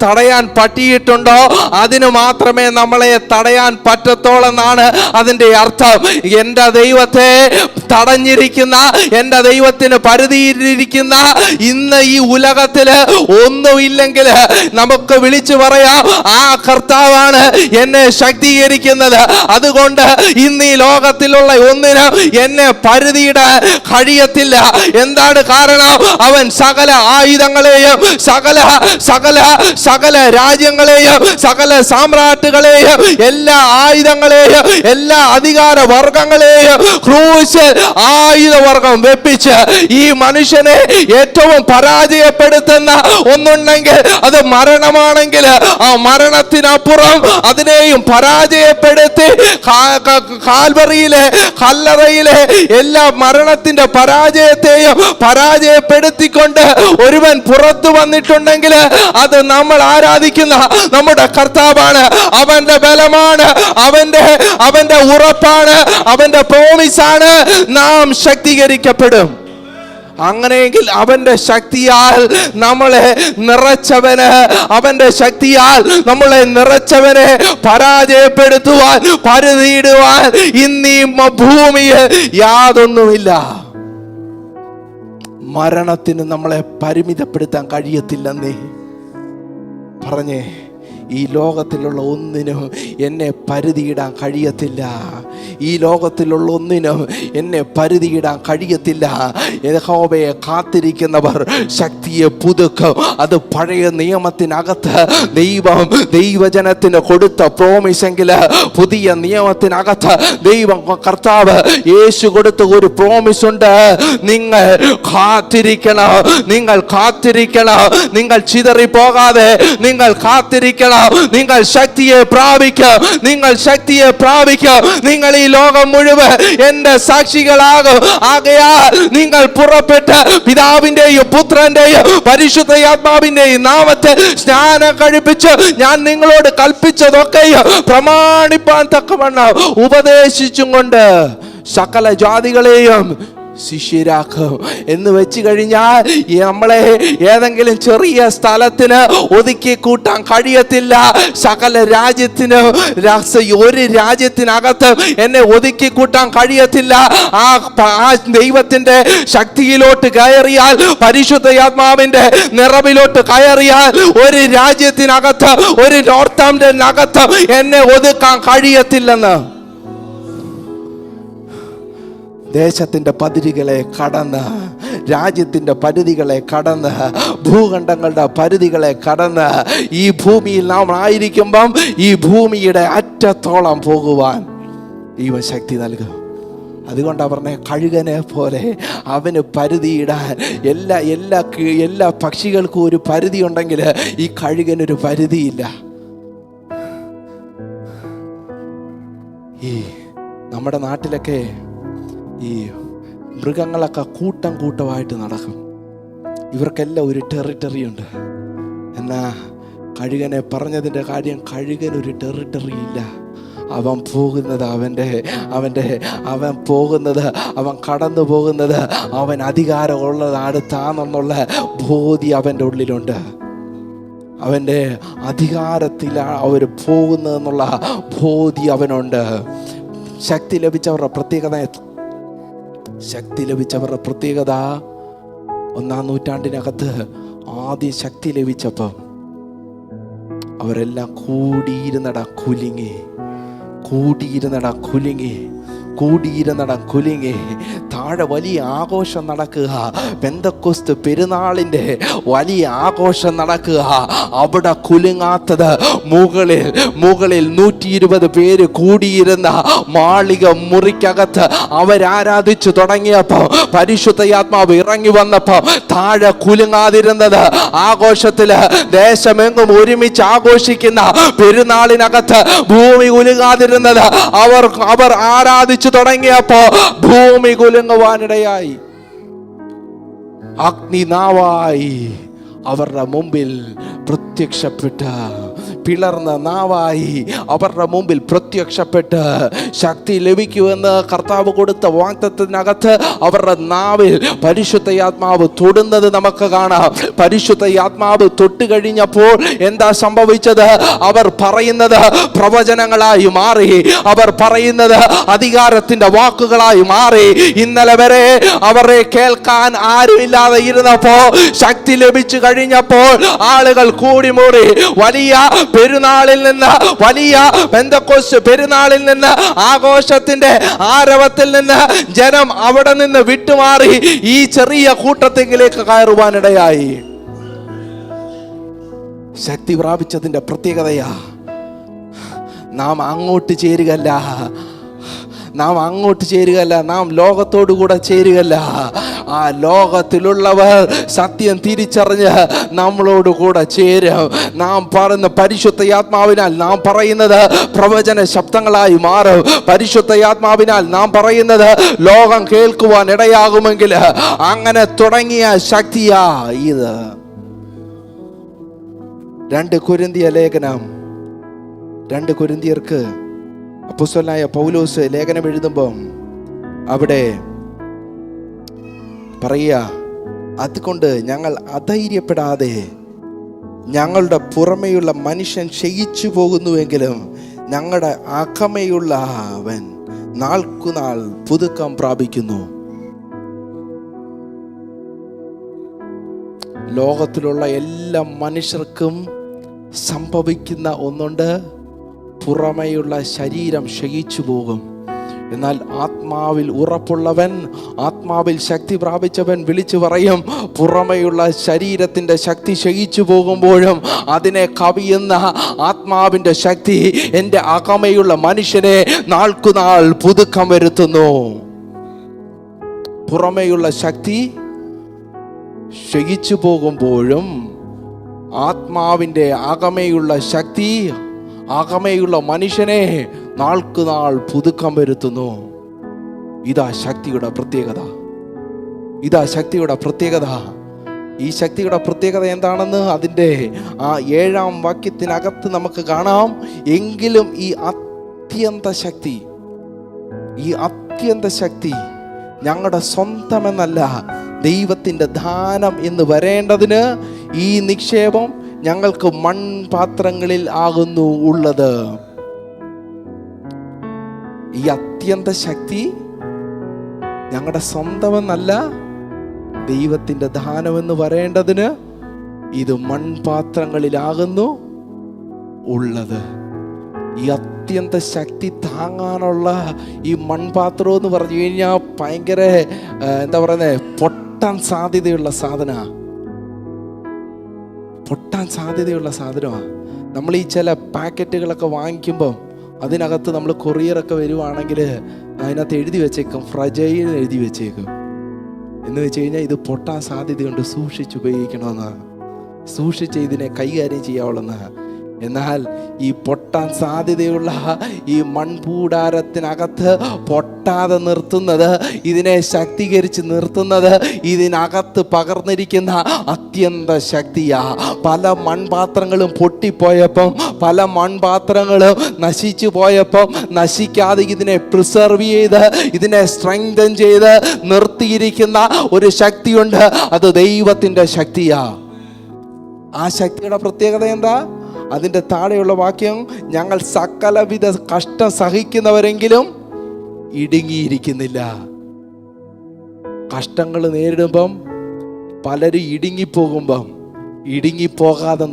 തടയാൻ പറ്റിയിട്ടുണ്ടോ അതിന് മാത്രമേ നമ്മളെ തടയാൻ പറ്റത്തോളെന്നാണ് അതിൻ്റെ അർത്ഥം. എൻ്റെ ദൈവത്തെ തടഞ്ഞിരിക്കുന്ന, എൻ്റെ ദൈവത്തിന് പരിധിയിലിരിക്കുന്ന ഇന്ന് ഈ ഉലകത്തില് ഒന്നുമില്ലെങ്കിൽ നമുക്ക് വിളിച്ചു പറയാം, ആ കർത്താവാണ് എന്നെ ശക്തീകരിക്കുന്നത്. അതുകൊണ്ട് ഇന്ന് ഈ ലോകത്തിലുള്ള ഒന്നിനും എന്നെ പരിധിയിടാൻ കഴിയത്തില്ല. എന്താണ് കാരണം അവൻ സകല ആയുധങ്ങളെയും സകല രാജ്യങ്ങളെയും സകല സാമ്രാട്ടുകളെയും എല്ലാ ആയുധങ്ങളെയും എല്ലാ അധികാര വർഗങ്ങളെയും ക്രൂശിൽ ആയുധവർഗം വെപ്പിച്ച് ഈ മനുഷ്യനെ ഏറ്റവും പരാജയപ്പെടുത്തുന്ന ഒന്നുണ്ടെങ്കിൽ അത് മരണമാണെങ്കിൽ ആ മരണത്തിനപ്പുറം അതിനെയും പരാജയപ്പെടുത്തി കാൽവറിയിലെ കല്ലറയിലെ എല്ലാ മരണത്തിന്റെ പരാജയത്തെയും പരാജയപ്പെടുത്തിക്കൊണ്ട് ഒരുവൻ പുറത്തു വന്നിട്ടുണ്ടെങ്കിൽ അത് നമ്മൾ ആരാധിക്കുന്ന നമ്മുടെ കർത്താവാണ്. അവന്റെ ബലമാണ്, അവന്റെ ഉറപ്പാണ്, അവന്റെ പ്രോമിസാണ്. നാം ശക്തീകരിക്കപ്പെടും. അങ്ങനെയെങ്കിൽ അവന്റെ ശക്തിയാൽ നമ്മളെ നിറച്ചവന്, അവന്റെ ശക്തിയാൽ നമ്മളെ നിറച്ചവനെ പരാജയപ്പെടുത്തുവാൻ, പരുതിയിടുവാൻ ഇന്നീ ഭൂമിയിൽ യാതൊന്നുമില്ല. മരണത്തിന് നമ്മളെ പരിമിതപ്പെടുത്താൻ കഴിയത്തില്ലെന്നേ പറഞ്ഞേ. ഈ ലോകത്തിലുള്ള ഒന്നിനും എന്നെ പരിധിയിടാൻ കഴിയത്തില്ല. ഈ ലോകത്തിലുള്ള ഒന്നിനും എന്നെ പരിധിയിടാൻ കഴിയത്തില്ല. യഹോവയെ കാത്തിരിക്കുന്നവർ ശക്തിയെ പുതുക്കും. അത് പഴയ നിയമത്തിനകത്ത് ദൈവജനത്തിന് കൊടുത്ത പ്രോമിസെങ്കിൽ പുതിയ നിയമത്തിനകത്ത് കർത്താവ് യേശു കൊടുത്ത ഒരു പ്രോമിസ് ഉണ്ട്. നിങ്ങൾ കാത്തിരിക്കണം, നിങ്ങൾ കാത്തിരിക്കണം, നിങ്ങൾ ചിതറിപ്പോകാതെ നിങ്ങൾ കാത്തിരിക്കണം. നിങ്ങൾ ശക്തിയെ പ്രാപിക്കും, നിങ്ങൾ ശക്തിയെ പ്രാപിക്കും. നിങ്ങൾ ഈ ലോകം മുഴുവൻ എന്റെ സാക്ഷികളാകും. ആകയാൽ നിങ്ങൾ പുറപ്പെട്ട് പിതാവിന്റെയും പുത്രന്റെയും പരിശുദ്ധാത്മാവിന്റെയും നാമത്തിൽ സ്നാനം കഴിപ്പിച്ച് ഞാൻ നിങ്ങളോട് കൽപ്പിച്ചതൊക്കെയും പ്രമാണിപ്പാൻ തക്കവണ്ണം ഉപദേശിച്ചും കൊണ്ട് സകല ജാതികളെയും ശിഷ്യരാക്കും എന്ന് വെച്ച് കഴിഞ്ഞാൽ നമ്മളെ ഏതെങ്കിലും ചെറിയ സ്ഥലത്തിന് ഒതുക്കി കൂട്ടാൻ കഴിയത്തില്ല. സകല രാജ്യത്തിനും ഒരു രാജ്യത്തിനകത്ത് എന്നെ ഒതുക്കി കൂട്ടാൻ കഴിയത്തില്ല. ആ ദൈവത്തിന്റെ ശക്തിയിലോട്ട് കയറിയാൽ, പരിശുദ്ധാത്മാവിന്റെ നിറവിലോട്ട് കയറിയാൽ ഒരു രാജ്യത്തിനകത്ത്, ഒരു നോർത്താംപ്ടണിനകത്ത് എന്നെ ഒതുക്കാൻ കഴിയത്തില്ലെന്ന്. ദേശത്തിൻ്റെ പരിധികളെ കടന്ന്, രാജ്യത്തിൻ്റെ പരിധികളെ കടന്ന്, ഭൂഖണ്ഡങ്ങളുടെ പരിധികളെ കടന്ന് ഈ ഭൂമിയിൽ നാം ആയിരിക്കുമ്പം ഈ ഭൂമിയുടെ അറ്റത്തോളം പോകുവാൻ ദൈവം ശക്തി നൽകും. അതുകൊണ്ടാണ് പറഞ്ഞ കഴുകനെ പോലെ അവന് പരിധിയിടാൻ. എല്ലാ പക്ഷികൾക്കും ഒരു പരിധി ഉണ്ടെങ്കിൽ ഈ കഴുകനൊരു പരിധിയില്ല. ഈ നമ്മുടെ നാട്ടിലൊക്കെ ഈ മൃഗങ്ങളൊക്കെ കൂട്ടമായിട്ട് നടക്കും. ഇവർക്കെല്ലാം ഒരു ടെറിട്ടറി ഉണ്ട്. എന്നാ കഴുകനെ പറഞ്ഞതിൻ്റെ കാര്യം, കഴുകനൊരു ടെറിട്ടറി ഇല്ല. അവൻ പോകുന്നത് അവൻ പോകുന്നത്, അവൻ കടന്നു പോകുന്നത് അവൻ അധികാരമുള്ളത് അടുത്താണെന്നുള്ള ബോധ്യം അവൻ്റെ ഉള്ളിലുണ്ട്. അവൻ്റെ അധികാരത്തിലാണ് അവർ പോകുന്നതെന്നുള്ള ബോധ്യം അവനുണ്ട്. ശക്തി ലഭിച്ചവരുടെ പ്രത്യേകത 1-ാം നൂറ്റാണ്ടിനകത്ത് ആദ്യം ശക്തി ലഭിച്ചപ്പം അവരെല്ലാം കൂടിയിരുന്നട കുലുങ്ങി. താഴെ വലിയ ആഘോഷം നടക്കുക. പെന്തക്കോസ്ത് പെരുന്നാളിൻ്റെ വലിയ ആഘോഷം നടക്കുക. അവിടെ കുലുങ്ങാത്തത് മുകളിൽ 120 പേര് കൂടിയിരുന്ന മാളിക മുറിക്കകത്ത് അവരാരാധിച്ചു തുടങ്ങിയപ്പോൾ, പരിശുദ്ധാത്മാവ് ഇറങ്ങി വന്നപ്പോൾ താഴെ കുലുങ്ങാതിരുന്നത്. ആഘോഷത്തില് ദേശമെങ്ങും ഒരുമിച്ച് ആഘോഷിക്കുന്ന പെരുന്നാളിനകത്ത് ഭൂമി കുലുങ്ങാതിരുന്നത്. അവർ ആരാധിച്ചു തുടങ്ങിയപ്പോ ഭൂമി കുലുങ്ങുവാനിടയായി. അഗ്നിനാവായി അവരുടെ മുമ്പിൽ പ്രത്യക്ഷപ്പെട്ട, പിളർന്ന നാവായി അവരുടെ മുമ്പിൽ പ്രത്യക്ഷപ്പെട്ട് ശക്തി ലഭിക്കുമെന്ന് കർത്താവ് കൊടുത്ത വാഗ്ദത്തത്തിനകത്ത് അവരുടെ നാവിൽ പരിശുദ്ധാത്മാവ് തൊടുന്നത് നമുക്ക് കാണാം. പരിശുദ്ധാത്മാവ് തൊട്ട് കഴിഞ്ഞപ്പോൾ എന്താ സംഭവിച്ചത്? അവർ പറയുന്നത് പ്രവചനങ്ങളായി മാറി, അവർ പറയുന്നത് അധികാരത്തിന്റെ വാക്കുകളായി മാറി. ഇന്നലെ വരെ അവരെ കേൾക്കാൻ ആരുമില്ലാതെ ഇരുന്നപ്പോ ശക്തി ലഭിച്ചു കഴിഞ്ഞപ്പോൾ ആളുകൾ കൂടിമൂടി വലിയ പെരുന്നാളിൽ നിന്ന്, വലിയ പെന്തക്കോസ്ത് പെരുന്നാളിൽ നിന്ന്, ആഘോഷത്തിന്റെ ആരവത്തിൽ നിന്ന് ജനം അവിടെ നിന്ന് വിട്ടുമാറി ഈ ചെറിയ കൂട്ടത്തിലേക്ക് കയറുവാനിടയായി. ശക്തി പ്രാപിച്ചതിന്റെ പ്രത്യേകതയാ, നാം അങ്ങോട്ട് ചേരുകയല്ല, നാം ലോകത്തോടു കൂടെ ചേരുകയല്ല. ആ ലോകത്തിലുള്ളവർ സത്യം തിരിച്ചറിഞ്ഞ് നമ്മളോട് കൂടെ ചേരും. നാം പറയുന്ന പരിശുദ്ധയാത്മാവിനാൽ നാം പറയുന്നത് പ്രവചന ശബ്ദങ്ങളായി മാറും. പരിശുദ്ധയാത്മാവിനാൽ നാം പറയുന്നത് ലോകം കേൾക്കുവാൻ ഇടയാകുമെങ്കിൽ അങ്ങനെ തുടങ്ങിയ ശക്തിയാ ഇത്. 2 കൊരിന്തിയ ലേഖനം, 2 കൊരിന്തിയർക്ക് അപ്പോസ്തലനായ പൗലോസ് ലേഖനം എഴുതുമ്പം അവിടെ പറയുക, അതുകൊണ്ട് ഞങ്ങൾ അധൈര്യപ്പെടാതെ ഞങ്ങളുടെ പുറമെയുള്ള മനുഷ്യൻ ക്ഷയിച്ചു പോകുന്നുവെങ്കിലും ഞങ്ങളുടെ അകമയുള്ള അവൻ നാൾക്കുനാൾ പുതുക്കം പ്രാപിക്കുന്നു. ലോകത്തിലുള്ള എല്ലാ മനുഷ്യർക്കും സംഭവിക്കുന്ന ഒന്നുണ്ട്, പുറമെയുള്ള ശരീരം ക്ഷയിച്ചു പോകും. എന്നാൽ ആത്മാവിൽ ഉറപ്പുള്ളവൻ, ആത്മാവിൽ ശക്തി പ്രാപിച്ചവൻ വിളിച്ചു പറയും, പുറമെയുള്ള ശരീരത്തിൻ്റെ ശക്തി ക്ഷയിച്ചു പോകുമ്പോഴും അതിനെ കവിയുന്ന ആത്മാവിൻ്റെ ശക്തി എൻ്റെ അകമയുള്ള മനുഷ്യനെ നാൾക്കുനാൾ പുതുക്കം വരുത്തുന്നു. പുറമെയുള്ള ശക്തി ക്ഷയിച്ചു പോകുമ്പോഴും ആത്മാവിൻ്റെ അകമയുള്ള ശക്തി അകമയുള്ള മനുഷ്യനെ നാൾക്കുനാൾ പുതുക്കം വരുത്തുന്നു. ഇതാ ശക്തിയുടെ പ്രത്യേകത, ഇതാ ശക്തിയുടെ പ്രത്യേകത. ഈ ശക്തിയുടെ പ്രത്യേകത എന്താണെന്ന് അതിൻ്റെ ആ 7-ാം വാക്യത്തിനകത്ത് നമുക്ക് കാണാം. എങ്കിലും ഈ അത്യന്ത ശക്തി ഞങ്ങളുടെ സ്വന്തമെന്നല്ല, ദൈവത്തിൻ്റെ ദാനം എന്ന് വരേണ്ടതിന് ഈ നിക്ഷേപം ഞങ്ങൾക്ക് മൺപാത്രങ്ങളിൽ ആകുന്നു ഉള്ളത്. ഈ അത്യന്ത ശക്തി ഞങ്ങളുടെ സ്വന്തമെന്നല്ല, ദൈവത്തിൻ്റെ ദാനമെന്ന് പറയേണ്ടതിന് ഇത് മൺപാത്രങ്ങളിലാകുന്നു ഉള്ളത്. ഈ അത്യന്ത ശക്തി താങ്ങാനുള്ള ഈ മൺപാത്രം എന്ന് പറഞ്ഞു കഴിഞ്ഞാൽ ഭയങ്കര എന്താ പറയുന്നത്, പൊട്ടാൻ സാധ്യതയുള്ള സാധനമാണ്. നമ്മൾ ഈ ചില പാക്കറ്റുകളൊക്കെ വാങ്ങിക്കുമ്പം അതിനകത്ത് നമ്മൾ കൊറിയറൊക്കെ വരുവാണെങ്കിൽ അതിനകത്ത് എഴുതി വെച്ചേക്കും, ഫ്രജൈൽ എഴുതി വെച്ചേക്കും. എന്ന് വെച്ച് കഴിഞ്ഞാൽ ഇത് പൊട്ടാൻ സാധ്യതയുണ്ട്, സൂക്ഷിച്ച് ഉപയോഗിക്കണമെന്നാണ്, സൂക്ഷിച്ച് ഇതിനെ കൈകാര്യം ചെയ്യാവുള്ളതാണ്. എന്നാൽ ഈ പൊട്ടാൻ സാധ്യതയുള്ള ഈ മൺകൂടാരത്തിനകത്ത് പൊട്ടാതെ നിർത്തുന്നത്, ഇതിനെ ശക്തീകരിച്ച് നിർത്തുന്നത് ഇതിനകത്ത് പകർന്നിരിക്കുന്ന അത്യന്ത ശക്തിയാ. പല മൺപാത്രങ്ങളും പൊട്ടിപ്പോയപ്പം, പല മൺപാത്രങ്ങളും നശിച്ചു പോയപ്പം നശിക്കാതെ ഇതിനെ പ്രിസർവ് ചെയ്ത്, ഇതിനെ സ്ട്രെങ്തൻ ചെയ്ത് നിർത്തിയിരിക്കുന്ന ഒരു ശക്തിയുണ്ട്. അത് ദൈവത്തിൻ്റെ ശക്തിയാ. ആ ശക്തിയുടെ പ്രത്യേകത എന്താ? അതിൻ്റെ താഴെയുള്ള വാക്യം, ഞങ്ങൾ സകലവിധ കഷ്ടം സഹിക്കുന്നവരെങ്കിലും ഇടുങ്ങിയിരിക്കുന്നില്ല. കഷ്ടങ്ങൾ നേരിടുമ്പം പലരും ഇടുങ്ങിപ്പോകുമ്പം ഇടുങ്ങിപ്പോകാതെ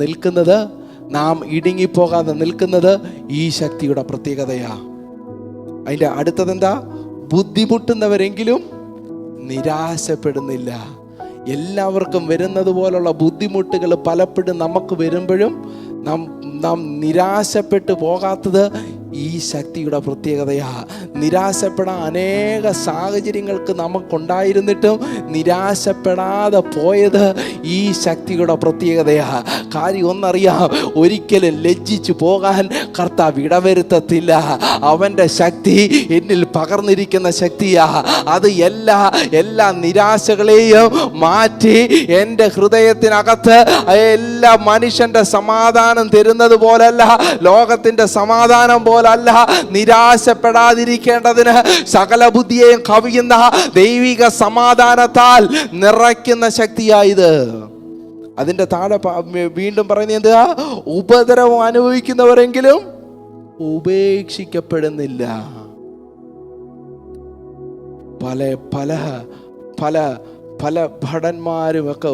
നിൽക്കുന്നത് ഈ ശക്തിയുടെ പ്രത്യേകതയാ. അതിൻ്റെ അടുത്തതെന്താ? ബുദ്ധിമുട്ടുന്നവരെങ്കിലും നിരാശപ്പെടുന്നില്ല. എല്ലാവർക്കും വരുന്നത് പോലുള്ള ബുദ്ധിമുട്ടുകൾ പലപ്പോഴും നമുക്ക് വരുമ്പോഴും നാം നിരാശപ്പെട്ടു പോകാത്തത് ഈ ശക്തിയുടെ പ്രത്യേകതയാ. നിരാശപ്പെടാൻ അനേക സാഹചര്യങ്ങൾക്ക് നമുക്കുണ്ടായിരുന്നിട്ടും നിരാശപ്പെടാതെ പോയത് ഈ ശക്തിയുടെ പ്രത്യേകതയാ. കാര്യം ഒന്നറിയാം, ഒരിക്കലും ലജ്ജിച്ചു പോകാൻ കർത്താവ് ഇടവരുത്തത്തില്ല. അവൻ്റെ ശക്തി എന്നിൽ പകർന്നിരിക്കുന്ന ശക്തിയാ. അത് എല്ലാ നിരാശകളെയും മാറ്റി എൻ്റെ ഹൃദയത്തിനകത്ത് എല്ലാ മനുഷ്യൻ്റെ സമാധാനം തരുന്നത് പോലല്ല, ലോകത്തിൻ്റെ സമാധാനം പോലല്ല, നിരാശപ്പെടാതിരിക്കേണ്ടതിന് സകല ബുദ്ധിയെയും കവിയുന്ന ദൈവിക സമാധാനത്താൽ നിറയ്ക്കുന്ന ശക്തിയായത്. അതിൻ്റെ താഴെ വീണ്ടും പറയുന്നത് എന്താ? ഉപദ്രവം അനുഭവിക്കുന്നവരെങ്കിലും ഉപേക്ഷിക്കപ്പെടുന്നില്ല. പല ഭടന്മാരും ഒക്കെ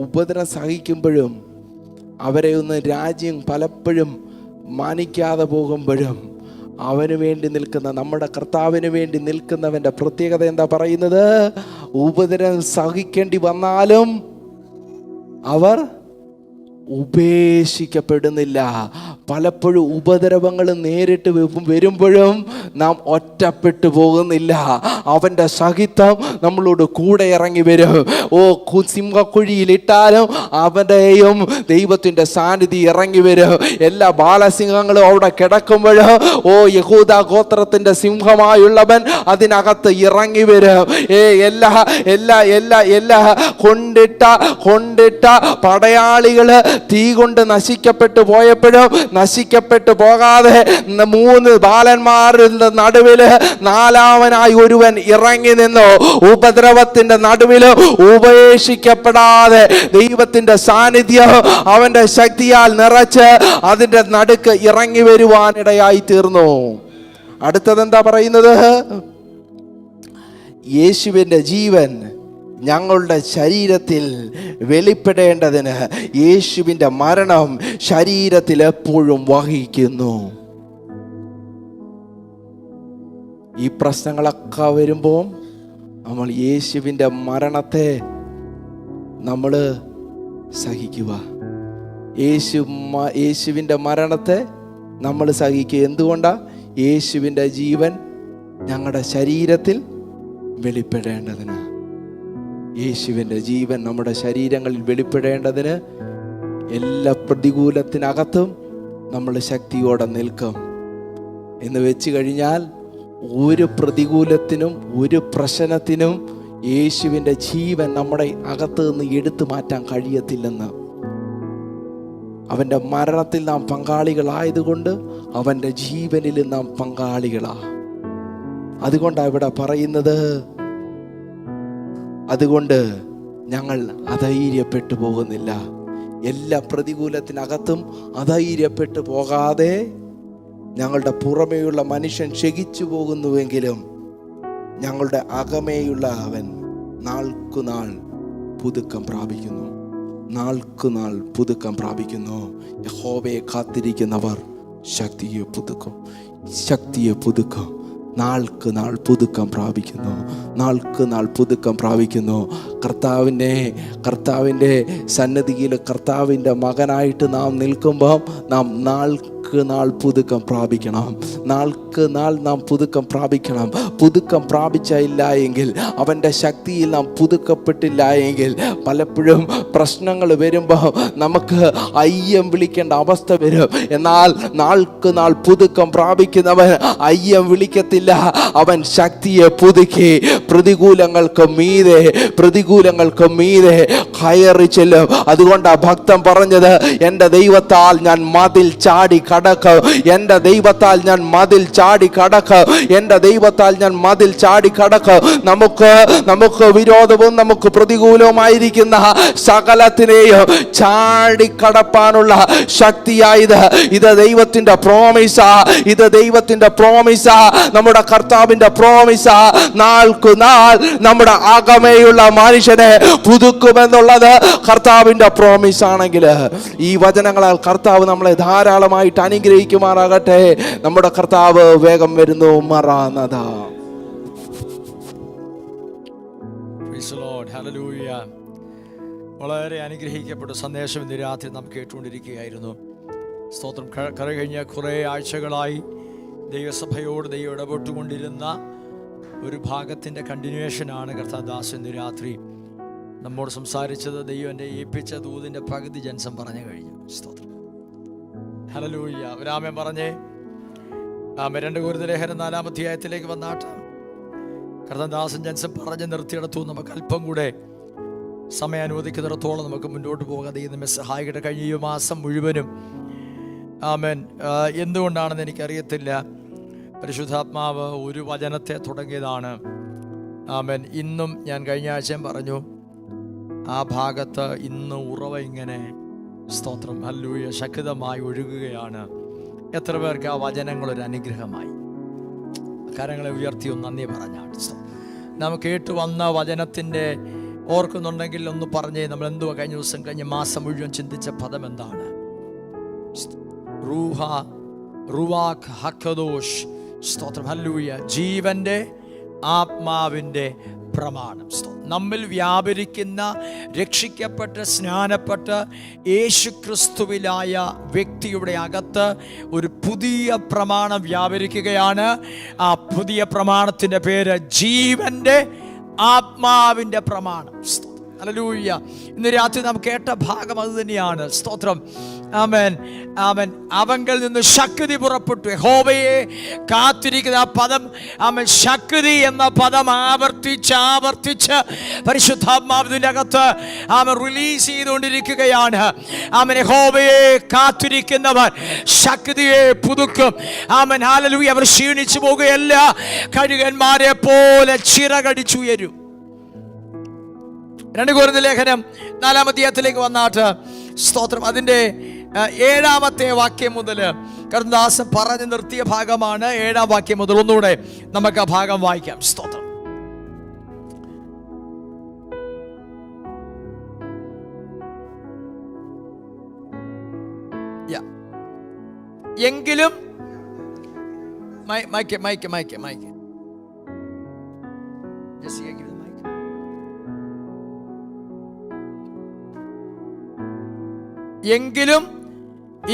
ഉപദ്രവം സഹിക്കുമ്പോഴും അവരെ ഒന്ന് രാജ്യം പലപ്പോഴും മാനിക്കാതെ പോകുമ്പോഴും അവന് വേണ്ടി നിൽക്കുന്ന, നമ്മുടെ കർത്താവിന് വേണ്ടി നിൽക്കുന്നവൻ്റെ പ്രത്യേകത എന്താ പറയുന്നത്? ഉപദ്രവം സഹിക്കേണ്ടി വന്നാലും അവർ ഉപേക്ഷിക്കപ്പെടുന്നില്ല. പലപ്പോഴും ഉപദ്രവങ്ങൾ നേരിട്ട് വരുമ്പോഴും നാം ഒറ്റപ്പെട്ടു പോകുന്നില്ല. അവൻ്റെ സഹിത്വം നമ്മളോട് കൂടെ ഇറങ്ങി വരും. സിംഹക്കുഴിയിലിട്ടാലും അവൻ്റെയും ദൈവത്തിൻ്റെ സാന്നിധ്യം ഇറങ്ങി വരും. എല്ലാ ബാലസിംഹങ്ങളും അവിടെ കിടക്കുമ്പോഴും യഹൂദ ഗോത്രത്തിൻ്റെ സിംഹമായുള്ളവൻ അതിനകത്ത് ഇറങ്ങി വരും. എല്ലാ എല്ലാ എല്ലാ എല്ലാ കൊണ്ടിട്ട പടയാളികള് തീ കൊണ്ട് നശിക്കപ്പെട്ടു പോയപ്പോഴും നശിക്കപ്പെട്ടു പോകാതെ 3 ബാലന്മാരുടെ നടുവില് 4-വനായി ഒരുവൻ ഇറങ്ങി നിന്നു. ഉപദ്രവത്തിന്റെ നടുവില് ഉപേക്ഷിക്കപ്പെടാതെ ദൈവത്തിന്റെ സാന്നിധ്യം അവന്റെ ശക്തിയാൽ നിറച്ച് അതിന്റെ നടുക്ക് ഇറങ്ങി വരുവാനിടയായി തീർന്നു. അടുത്തതെന്താ പറയുന്നത്? യേശുവിന്റെ ജീവൻ ഞങ്ങളുടെ ശരീരത്തിൽ വെളിപ്പെടേണ്ടതിന് യേശുവിൻ്റെ മരണം ശരീരത്തിൽ എപ്പോഴും വഹിക്കുന്നു. ഈ പ്രശ്നങ്ങളൊക്കെ വരുമ്പോൾ നമ്മൾ യേശുവിൻ്റെ മരണത്തെ നമ്മൾ സഹിക്കുക. യേശുവിൻ്റെ മരണത്തെ നമ്മൾ സഹിക്കുക. എന്തുകൊണ്ടാണ്? യേശുവിൻ്റെ ജീവൻ ഞങ്ങളുടെ ശരീരത്തിൽ വെളിപ്പെടേണ്ടതിന്. യേശുവിൻ്റെ ജീവൻ നമ്മുടെ ശരീരങ്ങളിൽ വെളിപ്പെടേണ്ടതിന് എല്ലാ പ്രതികൂലത്തിനകത്തും നമ്മൾ ശക്തിയോടെ നിൽക്കും എന്ന് വെച്ച് കഴിഞ്ഞാൽ ഒരു പ്രതികൂലത്തിനും ഒരു പ്രശ്നത്തിനും യേശുവിൻ്റെ ജീവൻ നമ്മുടെ അകത്ത് നിന്ന് എടുത്തു മാറ്റാൻ കഴിയത്തില്ലെന്ന്. അവൻ്റെ മരണത്തിൽ നാം പങ്കാളികളായതുകൊണ്ട് അവൻ്റെ ജീവനിൽ നാം പങ്കാളികളാ. അതുകൊണ്ടാണ് ഇവിടെ പറയുന്നത്, അതുകൊണ്ട് ഞങ്ങൾ അധൈര്യപ്പെട്ടു പോകുന്നില്ല. എല്ലാ പ്രതികൂലത്തിനകത്തും അധൈര്യപ്പെട്ടു പോകാതെ ഞങ്ങളുടെ പുറമേയുള്ള മനുഷ്യൻ ക്ഷയിച്ചു പോകുന്നുവെങ്കിലും ഞങ്ങളുടെ അകമേയുള്ള അവൻ നാൾക്കുനാൾ പുതുക്കം പ്രാപിക്കുന്നു. നാൾക്കുനാൾ പുതുക്കം പ്രാപിക്കുന്നു. യഹോവയെ കാത്തിരിക്കുന്നവർ ശക്തിയെ പുതുക്കും. ശക്തിയെ പുതുക്കും. നാൾക്ക് നാൾ പുതുക്കം പ്രാപിക്കുന്നു. നാൾക്ക് നാൾ പുതുക്കം പ്രാപിക്കുന്നു. കർത്താവിൻ്റെ സന്നിധിയിൽ കർത്താവിൻ്റെ മകനായിട്ട് നാം നിൽക്കുമ്പോൾ നാം നാൾക്ക് നാൾ പുതുക്കം പ്രാപിക്കണം. നാൾക്ക് നാൾ നാം പുതുക്കം പ്രാപിക്കണം. പുതുക്കം പ്രാപിച്ചില്ല എങ്കിൽ, അവൻ്റെ ശക്തിയിൽ നാം പുതുക്കപ്പെട്ടില്ല എങ്കിൽ പലപ്പോഴും പ്രശ്നങ്ങൾ വരുമ്പോൾ നമുക്ക് അയ്യം വിളിക്കേണ്ട അവസ്ഥ വരും. എന്നാൽ നാൾക്ക് നാൾ പുതുക്കം പ്രാപിക്കുന്നവൻ അയ്യം വിളിക്കത്തില്ല. അവൻ ശക്തിയെ പുതുക്കി പ്രതികൂലങ്ങൾക്ക് മീതെ കയറി ചെല്ലും. അതുകൊണ്ടാണ് ഭക്തൻ പറഞ്ഞത്, എൻ്റെ ദൈവത്താൽ ഞാൻ മതിൽ ചാടി കടക്കും. എൻ്റെ ദൈവത്താൽ ഞാൻ മതിൽ ചാടി കടക്കും. എൻ്റെ ദൈവത്താൽ ഞാൻ മതിൽ ചാടി കടക്കും. നമുക്ക് വിരോധവും നമുക്ക് പ്രതികൂലവുമായിരിക്കുന്ന സകലത്തിനെയും ചാടിക്കടപ്പാനുള്ള ശക്തിയായത് ഇത് ദൈവത്തിൻ്റെ പ്രോമിസാ. ഇത് ദൈവത്തിൻ്റെ പ്രോമിസാ. നമ്മുടെ കർത്താവിൻ്റെ പ്രോമിസാ. നാൾക്ക് നാൾ നമ്മുടെ അകമേയുള്ള മനുഷ്യനെ പുതുക്കുമെന്നുള്ളത് കർത്താവിൻ്റെ പ്രോമിസ് ആണെങ്കിൽ ഈ വചനങ്ങളാൽ കർത്താവ് നമ്മളെ ധാരാളമായിട്ട് അനുഗ്രഹിക്കുമാറാകട്ടെ. നമ്മുടെ കർത്താവ് വേഗം വരുന്നു. മറാനദ. വളരെ അനുഗ്രഹിക്കപ്പെട്ട സന്ദേശം ഇന്ന് രാത്രി നാം കേട്ടുകൊണ്ടിരിക്കുകയായിരുന്നു. സ്തോത്രം. കഴിഞ്ഞ കുറേ ആഴ്ചകളായി ദൈവസഭയോട് ദൈവം ഇടപെട്ടുകൊണ്ടിരുന്ന ഒരു ഭാഗത്തിൻ്റെ കണ്ടിന്യൂവേഷനാണ് കർത്താദാസ് ഇന്ന് രാത്രി നമ്മോട് സംസാരിച്ചത്. ദൈവം എൻ്റെ ഏൽപ്പിച്ച ദൂതിൻ്റെ പകുതി ജൻസം പറഞ്ഞു കഴിഞ്ഞു. സ്തോത്രം. ഹല്ലേലൂയ. അവരാമൻ പറഞ്ഞേ. 2 കൊരിന്ത്യർ ലേഖനം 4-ാം അധ്യായത്തിലേക്ക് വന്നാട്ട് കർത്താദാസൻ ജൻസം പറഞ്ഞ് നിർത്തിയിടത്തു നമുക്ക് അല്പം കൂടെ സമയം അനുവദിക്കുന്നിടത്തോളം നമുക്ക് മുന്നോട്ട് പോകാതെ നമ്മെ സഹായിക്കട്ടെ. കഴിഞ്ഞ ഈ മാസം മുഴുവനും ആമേൻ, എന്തുകൊണ്ടാണെന്ന് എനിക്കറിയത്തില്ല, പരിശുദ്ധാത്മാവ് ഒരു വചനത്തെ തുടങ്ങിയതാണ്. ആമേൻ. ഇന്നും ഞാൻ കഴിഞ്ഞ ആഴ്ചയും പറഞ്ഞു, ആ ഭാഗത്ത് ഇന്ന് ഉറവ ഇങ്ങനെ സ്തോത്രം ഹല്ലേലൂയ ശക്തമായി ഒഴുകുകയാണ്. എത്ര പേർക്ക് ആ വചനങ്ങളൊരു അനുഗ്രഹമായി? കരങ്ങളെ ഉയർത്തി ഒന്ന് നന്ദി പറഞ്ഞാണ്. നാം കേട്ടു വന്ന വചനത്തിൻ്റെ ഓർക്കുന്നുണ്ടെങ്കിൽ ഒന്ന് പറഞ്ഞേ. നമ്മൾ എന്തുവാ കഴിഞ്ഞ മാസം മുഴുവൻ ചിന്തിച്ച പദം എന്താണ്? റൂഹ റുവാഖ് ഹക്കദോഷ്. സ്തോത്രം. ഹല്ലേലൂയ. ജീവന്റെ ആത്മാവിൻ്റെ പ്രമാണം. നമ്മിൽ വ്യാപരിക്കുന്ന രക്ഷിക്കപ്പെട്ട് സ്നാനപ്പെട്ട് യേശുക്രിസ്തുവിലായ വ്യക്തിയുടെ അകത്ത് ഒരു പുതിയ പ്രമാണം വ്യാപരിക്കുകയാണ്. ആ പുതിയ പ്രമാണത്തിൻ്റെ പേര് ജീവന്റെ ആത്മാവിൻ്റെ പ്രമാണം. ഹല്ലേലൂയ. ഇന്ന് രാത്രി നാം കേട്ട ഭാഗം അത് തന്നെയാണ്. സ്തോത്രം. ആമേൻ, ആമേൻ. അവങ്കൽ നിന്ന് ശക്തി പുറപ്പെട്ടു. യഹോവയെ കാത്തിരിക്കുന്ന ആ പദം, ആമേൻ, ശക്തി എന്ന പദം ആവർത്തിച്ച് പരിശുദ്ധാത്മാവിന്റെ അകത്ത് ആമേൻ റിലീസ് ചെയ്തുകൊണ്ടിരിക്കുകയാണ്. ആമേൻ. യഹോവയെ കാത്തിരിക്കുന്നവർ ശക്തിയെ പുതുക്കും. ആമേൻ. ഹല്ലേലൂയ. അവർ ക്ഷീണിച്ചു പോകുകയല്ല, കഴുകന്മാരെ പോലെ ചിറകടിച്ചുയരും. 2 കൊരിന്ത്യർ ലേഖനം 4-ാം അധ്യായത്തിലേക്ക് വന്നാട്ട് സ്തോത്രം, അതിൻ്റെ 7-ാമത്തെ വാക്യം മുതൽ കർത്താദാസൻ പറഞ്ഞു നിർത്തിയ ഭാഗമാണ്. 7-ാം വാക്യം മുതൽ ഒന്നുകൂടെ നമുക്ക് ആ ഭാഗം വായിക്കാം. സ്തോത്രം. എങ്കിലും എങ്കിലും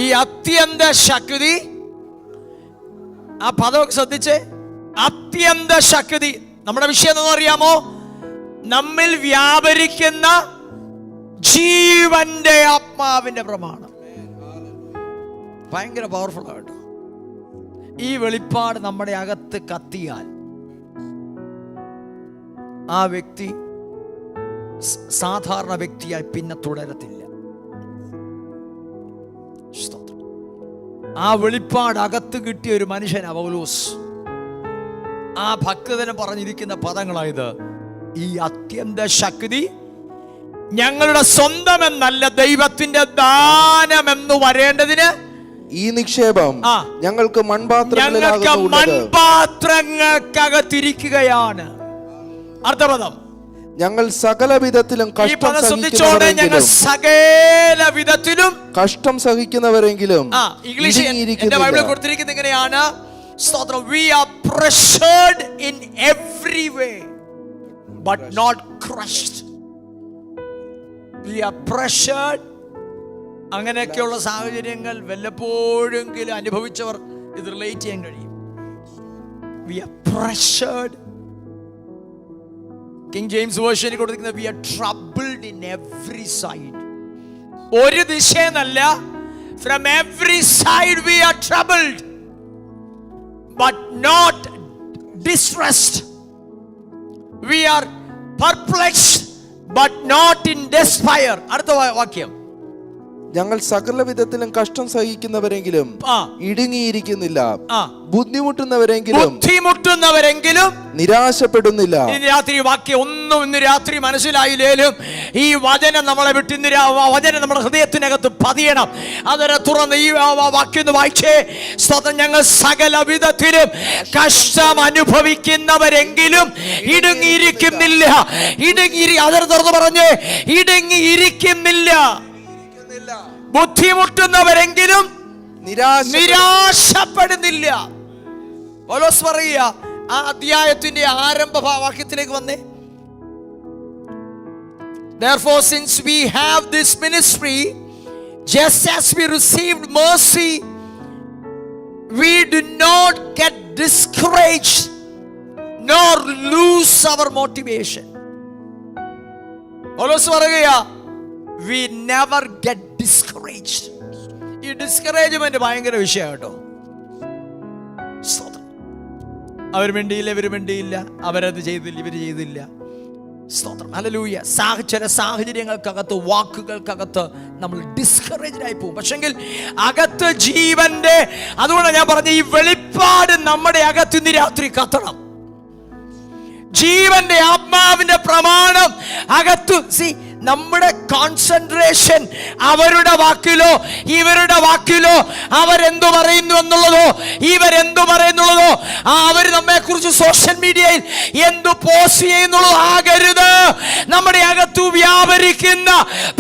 ഈ അത്യന്ത ശക്തി, ആ പദം ശ്രദ്ധിച്ച്, അത്യന്ത ശക്തി. നമ്മുടെ വിഷയം എന്താണെന്ന് അറിയാമോ? നമ്മിൽ വ്യാപരിക്കുന്ന ജീവന്റെ ആത്മാവിന്റെ പ്രമാണം. ഭയങ്കര പവർഫുൾ ആട്ടോ. ഈ വെളിപ്പാട് നമ്മുടെ അകത്ത് കത്തിയാൽ ആ വ്യക്തി സാധാരണ വ്യക്തിയായി പിന്നെ തുടരത്തില്ല. ആ വെളിപ്പാട് അകത്ത് കിട്ടിയ ഒരു മനുഷ്യനാ പൗലോസ്. ആ ഭക്തന് പറഞ്ഞിരിക്കുന്ന പദങ്ങളായത്, ഈ അത്യന്ത ശക്തി ഞങ്ങളുടെ സ്വന്തമെന്നല്ല, ദൈവത്തിന്റെ ദാനമെന്ന് വരേണ്ടതിന് ഈ നിക്ഷേപം ഞങ്ങൾക്ക് മൺപാത്രങ്ങൾക്കകത്തിരിക്കുകയാണ്. അർത്ഥപദം, ഞങ്ങൾ സകല വിധത്തിലും കഷ്ടം സഹിക്കുന്നവരെങ്കിലും ഇംഗ്ലീഷിൽ ബൈബിളിൽ കൊടുത്തിരിക്കുന്നത് ഇങ്ങനെയാണ്. സ്തോത്രം. We are pressured in every way but not crushed. We are pressured. അങ്ങനെയൊക്കെയുള്ള സാഹചര്യങ്ങൾ വല്ലപ്പോഴെങ്കിലും അനുഭവിച്ചവർ ഇത് റിലേറ്റ് ചെയ്യാൻ കഴിയും. We are pressured. King James വേർഷനിൽ കൊടുത്തിരിക്കുന്നത് we are troubled in every side. ഒരു ദിശയെന്നല്ല, from every side we are troubled but not distressed. We are perplexed but not in despair. അടുത്ത വാക്യം, ഞങ്ങൾ സകല വിധത്തിലും കഷ്ടം സഹിക്കുന്നവരെങ്കിലും ഇടുങ്ങിയിരിക്കുന്നില്ല, ബുദ്ധിമുട്ടുന്നവരെങ്കിലും നിരാശപ്പെടുന്നില്ല. ഇന്ന് രാത്രി വാക്യം ഒന്നും ഇന്ന് രാത്രി മനസ്സിലായില്ലേലും ഈ വചനം നമ്മളെ വിട്ട് വചനം നമ്മുടെ ഹൃദയത്തിനകത്ത് പതിയണം. അതിനെ തുറന്ന് ഈ വാക്യം ഒന്ന് വായിച്ചേ. സ്തോത്രം. ഞങ്ങൾ സകല വിധത്തിലും കഷ്ടം അനുഭവിക്കുന്നവരെങ്കിലും ഇടുങ്ങിയിരിക്കുന്നില്ല. അതിനെ തുറന്ന് പറഞ്ഞ് ഇടുങ്ങിയിരിക്കുന്നില്ല. ബുദ്ധിമുട്ടുന്നവരെങ്കിലും നിരാശപ്പെടുന്നില്ല. പൗലോസ് പറയുക, ആ അധ്യായത്തിന്റെ ആരംഭ വാക്യത്തിലേക്ക് വന്നേ. Therefore, since we have this ministry, just as we received mercy, we do not get discouraged nor lose our motivation. പൗലോസ് പറയുക, we never get discouraged. ഈ ഡിസ്കറേജ്മെന്റ് ഭയങ്കര വിഷയം കേട്ടോ. അവർ മിണ്ടിയില്ല, ഇവർ മിണ്ടിയില്ല, അവരത് ചെയ്തില്ല, ഇവർ ചെയ്തില്ല. സ്തോത്രം. ഹല്ലേലൂയ. ചില സാഹചര്യങ്ങൾക്കകത്ത്, വാക്കുകൾക്കകത്ത് നമ്മൾ ഡിസ്കറേജ്ഡ് ആയി പോകും. പക്ഷെങ്കിൽ അകത്ത് ജീവന്റെ, അതുകൊണ്ടാണ് ഞാൻ പറഞ്ഞ ഈ വെളിപ്പാട് നമ്മുടെ അകത്ത് ഇന്ന് രാത്രി കത്തണം. ജീവന്റെ ആത്മാവിന്റെ പ്രമാണം അകത്ത്. നമ്മുടെ കോൺസെൻട്രേഷൻ അവരുടെ വാക്കിലോ ഇവരുടെ വാക്കിലോ അവരെന്തു പറയുന്നു എന്നുള്ളതോ ഇവരെന്തു പറയുന്നുള്ളതോ അവർ നമ്മെ കുറിച്ച് സോഷ്യൽ മീഡിയയിൽ എന്തു പോസ്റ്റ് ചെയ്യുന്നുള്ളതോ ആകരുത്. നമ്മുടെ അകത്തു വ്യാപരിക്കുന്ന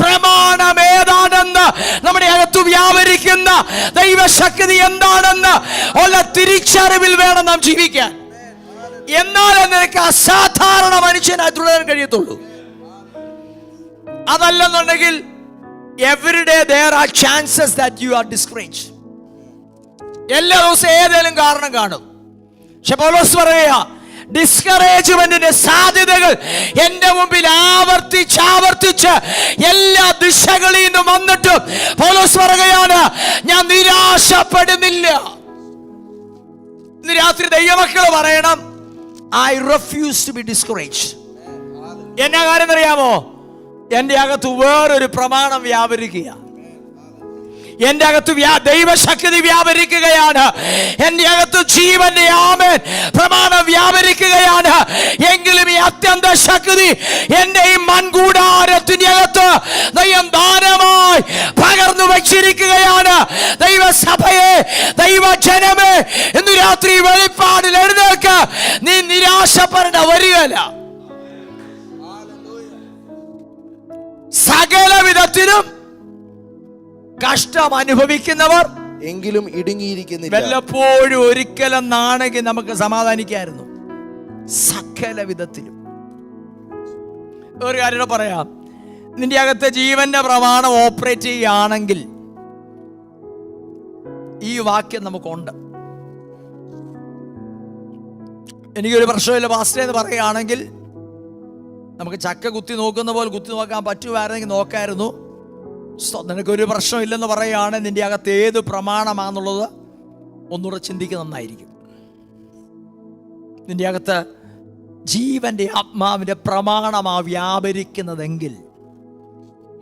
പ്രമാണം ഏതാണെന്ന്, നമ്മുടെ അകത്തു വ്യാപരിക്കുന്ന ദൈവശക്തി എന്താണെന്ന് ഉള്ള തിരിച്ചറിവിൽ വേണം നാം ജീവിക്കാൻ. എന്നാലേ നിനക്ക് അസാധാരണ മനുഷ്യനായി തുടരാൻ കഴിയത്തുള്ളൂ. അതല്ലെന്നുണ്ടെങ്കിൽ every day there are chances that you are discouraged. എല്ലാ ദിവസവും ഏതെങ്കിലും കാരണം കാണും. പക്ഷെ പൗലോസ് പറയുക, ഡിസ്കറേജ്മെന്റിന്റെ സാധ്യതകൾ എന്റെ മുമ്പിൽ ആവർത്തിച്ച് എല്ലാ ദിശകളിൽ നിന്നും വന്നിട്ടും പൗലോസ് പറയുകയാണ്, ഞാൻ നിരാശപ്പെടുന്നില്ല. ഇന്ന് രാത്രി ദൈവമക്കൾ പറയണം, I refuse to be discouraged. എന്നാ കാര്യം അറിയാമോ? എൻ്റെ അകത്ത് വേറൊരു പ്രമാണം വ്യാപരിക്കുക, എൻ്റെ അകത്ത് ദൈവശക്തി വ്യാപരിക്കുകയാണ്, എൻ്റെ അകത്ത് ജീവന്റെ ആമേൻ പ്രമാണം വ്യാപരിക്കുകയാണ്. എങ്കിലും ഈ അത്യന്ത ശക്തി എൻ്റെ ഈ മൺകൂടാരത്തിന്റെ അകത്ത് ദൈവം ദാനമായി പകർന്നു വച്ചിരിക്കുകയാണ്. ദൈവസഭയെ, ദൈവജനമേ, ഇന്ന് രാത്രി വെളിപ്പാടിൽ എഴുന്നേൽക്ക്. നീ നിരാശപ്പെടേണ്ട വരികയില്ല. സകല വിധത്തിലും കഷ്ടം അനുഭവിക്കുന്നവർ എങ്കിലും ഇടുങ്ങിയിരിക്കുന്നില്ല. വല്ലപ്പോഴും ഒരിക്കലും നാണെങ്കിൽ നമുക്ക് സമാധാനിക്കായിരുന്നു. സകല വിധത്തിലും. ഒരു കാര്യം പറയാം, നിന്റെ അകത്തെ ജീവന്റെ പ്രമാണം ഓപ്പറേറ്റ് ചെയ്യുകയാണെങ്കിൽ ഈ വാക്യം നമുക്കുണ്ട്. എനിക്കൊരു പ്രശ്നമില്ല പാസ്റ്റർ എന്ന് പറയുകയാണെങ്കിൽ നമുക്ക് ചക്ക കുത്തി നോക്കുന്ന പോലെ കുത്തി നോക്കാൻ പറ്റുമായിരുന്നെങ്കിൽ നോക്കായിരുന്നു. നിനക്കൊരു പ്രശ്നമില്ലെന്ന് പറയുകയാണ്, നിന്റെ അകത്ത് ഏത് പ്രമാണമാണെന്നുള്ളത് ഒന്നുകൂടെ ചിന്തിക്കുക, നന്നായിരിക്കും. നിന്റെ അകത്ത് ജീവന്റെ ആത്മാവിന്റെ പ്രമാണമാ വ്യാപരിക്കുന്നതെങ്കിൽ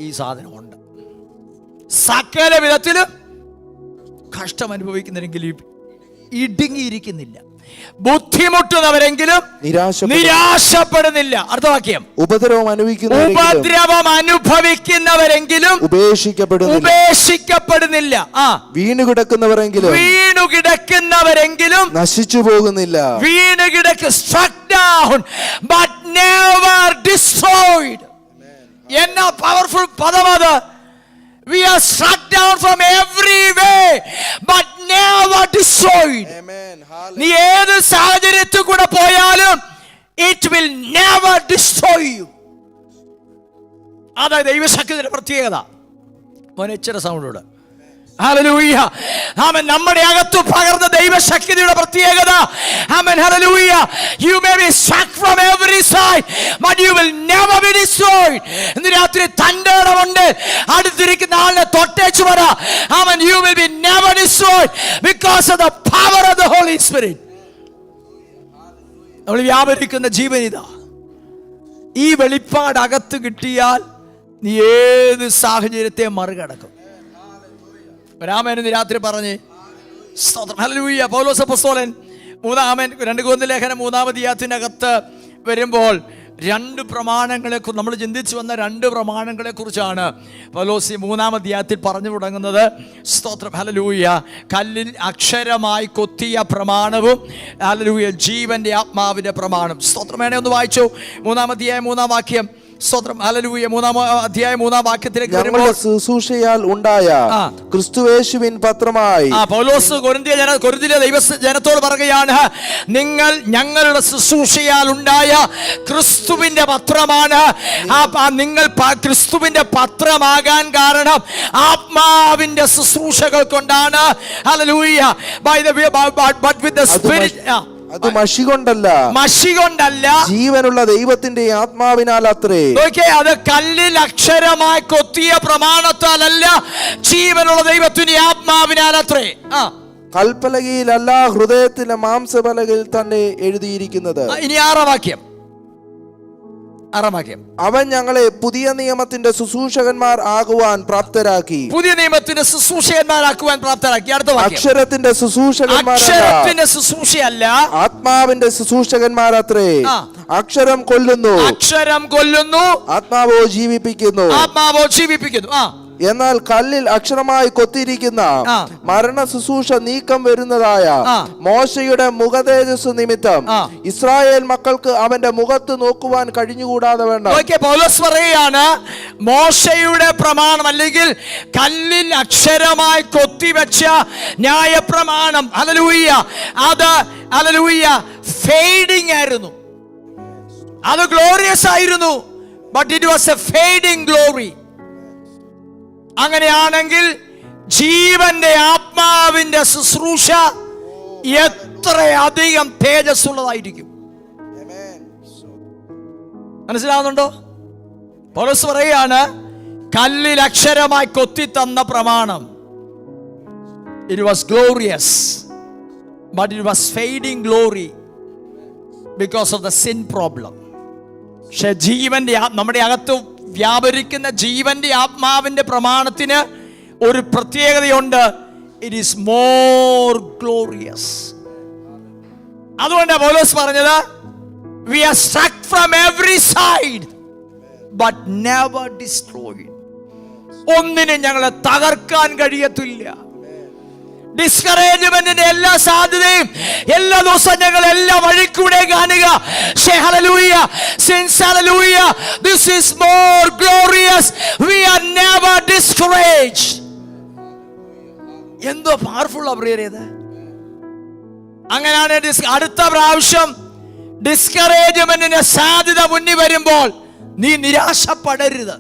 ഈ സാധനമുണ്ട്. സകല വിധത്തിലും കഷ്ടം അനുഭവിക്കുന്നെങ്കിലും ഇടുങ്ങിയിരിക്കുന്നില്ല, ബുദ്ധിമുട്ടുന്നവരെങ്കിലും നിരാശപ്പെടുന്നില്ല. അടുത്ത വാക്യം, ഉപദ്രവം അനുഭവിക്കുന്നവരെങ്കിലും ഉപേക്ഷിക്കപ്പെടുന്നില്ല. വീണുകിടക്കുന്നവരെങ്കിലും നശിച്ചു പോകുന്നില്ല. struck down but never destroyed. എന്നാ powerful പദമത്. We are struck down from every way but never destroyed. നീ ഏത് സാഹചര്യത്തിൽ കൂടെ പോയാലും it will never destroy you. അതായത് ദൈവശക്തിയുടെ പ്രത്യേകത. മോനെച്ചര സൗണ്ടോട് ഹല്ലേലൂയ. ആമേൻ. നമ്മുടെ അകത്ത് പകർന്ന ദൈവശക്തിയുടെ പ്രത്യേകത. ആമേൻ. Hallelujah. You may be struck from every side but you will never be destroyed. ഇന്ന് രാത്രി തന്റെ ഇടമുണ്ട്. അടുത്തിരിക്കുന്ന ആളിനെ തൊട്ടേച്ചു പറ, ആമേൻ, you will be never destroyed because of the power of the Holy Spirit. നമ്മൾ വ്യാപരിക്കുന്ന ജീവൻ ഇതാ. ഈ വെളിപ്പാട് അകത്ത് കിട്ടിയാൽ നീ ഏത് സാഹചര്യത്തെ മറികടക്കും. രാമേന് രാത്രി പറഞ്ഞ് ഹല്ലേലൂയ. പൗലോസ് അപ്പോസ്തലൻ 2 കൊരിന്ത്യർ ലേഖനം 3-ാം അധ്യായത്തിനകത്ത് വരുമ്പോൾ രണ്ട് പ്രമാണങ്ങളെ നമ്മൾ ചിന്തിച്ചു വന്ന രണ്ട് പ്രമാണങ്ങളെ കുറിച്ചാണ് പൗലോസ് 3-ാം അധ്യായത്തിൽ പറഞ്ഞു തുടങ്ങുന്നത്. സ്തോത്രം. ഹല്ലേലൂയ. കല്ലിൽ അക്ഷരമായി കൊത്തിയ പ്രമാണവും ഹല്ലേലൂയ ജീവന്റെ ആത്മാവിന്റെ പ്രമാണം. സ്തോത്രം. വേണേ ഒന്ന് വായിച്ചു 3-ാം അധ്യായം 3-ാം വാക്യം. സ്തോത്രം. ഹല്ലേലൂയ. 3-ാം അധ്യായം 3-ാം വാക്യത്തിലേക്ക് വരുമ്പോൾ ശുശ്രൂഷയാൽ ഉണ്ടായ ക്രിസ്തുയേശുവിൻ പത്രമായി പൗലോസ് കൊരിന്ത്യയിലെ ദൈവജനത്തോട് പറയുകയാണ്, നിങ്ങൾ ഞങ്ങളുടെ ശുശ്രൂഷയാൽ ഉണ്ടായ ക്രിസ്തുവിന്റെ പത്രമാണ്. നിങ്ങൾ ക്രിസ്തുവിന്റെ പത്രമാകാൻ കാരണം ആത്മാവിന്റെ ശുശ്രൂഷകൾ കൊണ്ടാണ്. Hallelujah. By the way, but with the spirit. അത് മഷി കൊണ്ടല്ല, ജീവനുള്ള ദൈവത്തിന്റെ ആത്മാവിനാൽ അത്രേ. അത് കല്ലിൽ അക്ഷരമായി കൊത്തിയ പ്രമാണത്താലല്ല, ജീവനുള്ള ദൈവത്തിന്റെ ആത്മാവിനാൽ അത്രേ. കൽപ്പലകയിലല്ല, ഹൃദയത്തിലെ മാംസപലകയിൽ തന്നെ എഴുതിയിരിക്കുന്നത്. ഇനി 6-ാം വാക്യം. അവൻ ഞങ്ങളെ പുതിയ നിയമത്തിന്റെ ശുശ്രൂഷകന്മാർ ആകുവാൻ പ്രാപ്തരാക്കി. പുതിയ നിയമത്തിന്റെ ശുശ്രൂഷകന്മാരാക്കുവാൻ പ്രാപ്തരാക്കി. അടുത്ത വാക്യം. അക്ഷരത്തിന്റെ ശുശ്രൂഷകന്മാരല്ല, ശുശ്രൂഷയല്ല, ആത്മാവിന്റെ ശുശ്രൂഷകന്മാരത്രേ. അക്ഷരം കൊല്ലുന്നു, അക്ഷരം കൊല്ലുന്നു, ആത്മാവോ ജീവിപ്പിക്കുന്നു. ആത്മാവോ ജീവിപ്പിക്കുന്നു. എന്നാൽ കല്ലിൽ അക്ഷരമായി കൊത്തിയിരിക്കുന്ന മരണ ശുശ്രൂഷ നീക്കം വരുന്നതായ മോശയുടെ മുഖതേജസ് നിമിത്തം ഇസ്രായേൽ മക്കൾക്ക് അവന്റെ മുഖത്ത് നോക്കുവാൻ കഴിഞ്ഞുകൂടാതെ വേണ്ട. പൗലോസ് പറയാണ്, മോശയുടെ പ്രമാണം അല്ലെങ്കിൽ കല്ലിൽ അക്ഷരമായി കൊത്തിവെച്ച ന്യായപ്രമാണം, ഹല്ലേലൂയ, അത് ഹല്ലേലൂയ ഫെയ്ഡിങ് ആയിരുന്നു. അത് ഗ്ലോറിയസ് ആയിരുന്നു, but it was A fading glory. അങ്ങനെയാണെങ്കിൽ ജീവന്റെ ആത്മാവിന്റെ ശുശ്രൂഷ എത്രയധികം തേജസ്സുള്ളതായിരിക്കും. മനസ്സിലാവുന്നുണ്ടോ? പൗലോസ് പറയാണ്, കല്ലിൽ അക്ഷരമായി കൊത്തി തന്ന പ്രമാണം, it was glorious but it was fading glory because of the sin problem. പക്ഷെ ജീവന്റെ നമ്മുടെ അകത്ത് വ്യാപരിക്കുന്ന ജീവന്റെ ആത്മാവിന്റെ പ്രമാണത്തിന് ഒരു പ്രത്യേകതയുണ്ട്. It is more glorious. അതുകൊണ്ടാണ് പൗലോസ് പറഞ്ഞത്, we are struck from every side but never destroyed. ഒന്നിനും ഞങ്ങളെ തകർക്കാൻ കഴിയത്തില്ല. ഡിസ്കറേജ്മെന്റിന്റെ എല്ലാ സാധ്യതയും എല്ലാ ദിവസവും ഞങ്ങൾ എല്ലാ വഴിക്കൂടെ കാണുക. Hallelujah, since hallelujah, this is more glorious, we are never discouraged. എന്തോ പവർഫുൾ ആ പ്രിയരേത്. അങ്ങനെയാണ് അടുത്ത പ്രാവശ്യം ഡിസ്കറേജ്മെന്റിന്റെ സാധ്യത മുന്നിൽ വരുമ്പോൾ നീ നിരാശപ്പെടരുത്.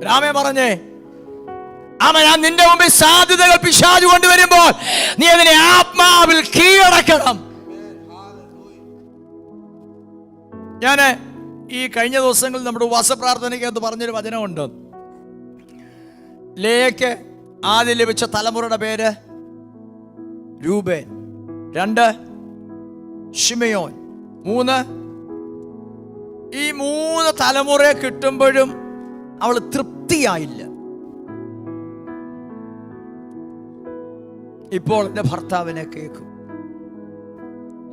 രാമേ പറഞ്ഞേ, ഞാൻ നിന്റെ മുമ്പിൽ സാധ്യതകൾ പിശാച് കൊണ്ടുവരുമ്പോൾ നീ അതിനെ ആത്മാവിൽ കീഴടക്കണം. ഞാന് ഈ കഴിഞ്ഞ ദിവസങ്ങളിൽ നമ്മുടെ ഉപവാസപ്രാർത്ഥനയ്ക്കകത്ത് പറഞ്ഞൊരു വചനമുണ്ട്. ലേയ്ക്ക് ആദ്യം ലഭിച്ച തലമുറയുടെ പേര് രൂബേൻ, 2 ശിമയോൻ, 3 ഈ 3 തലമുറയെ കിട്ടുമ്പോഴും അവൾ തൃപ്തിയായില്ല. ഇപ്പോൾ എൻ്റെ ഭർത്താവിനെ കേൾക്കും,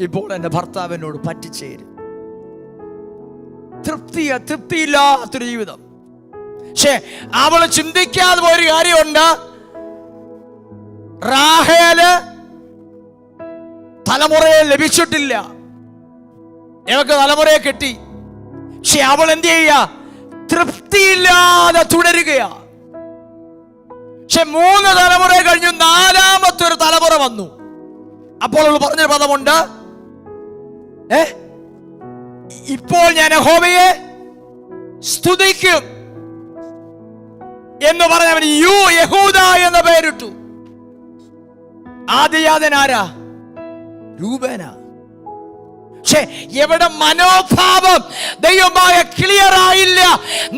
ഇപ്പോൾ എൻ്റെ ഭർത്താവിനോട് പറ്റിച്ചേരും. തൃപ്തിയില്ലാത്തൊരു ജീവിതം. പക്ഷെ അവള് ചിന്തിക്കാതെ പോയൊരു കാര്യമുണ്ട്. റാഹേല് തലമുറയെ ലഭിച്ചിട്ടില്ല, ഇവക്ക് തലമുറയെ കിട്ടി. പക്ഷെ അവൾ എന്ത് ചെയ്യുക? തൃപ്തിയില്ലാതെ തുടരുകയാ. പക്ഷെ 3 തലമുറ കഴിഞ്ഞു, 4ാമത്തെ ഒരു തലമുറ വന്നു. അപ്പോൾ അവൾ പറഞ്ഞൊരു പദമുണ്ട്, ഇപ്പോൾ ഞാൻ യഹോവയെ സ്തുതിക്കും എന്ന് പറഞ്ഞവൻ യഹൂദ എന്ന പേരിട്ടു. ആദ്യജാതൻ ആരാ? രൂബേനാ. പക്ഷെ എവിടെ മനോഭാവം ദൈവമായ ക്ലിയർ ആയില്ല.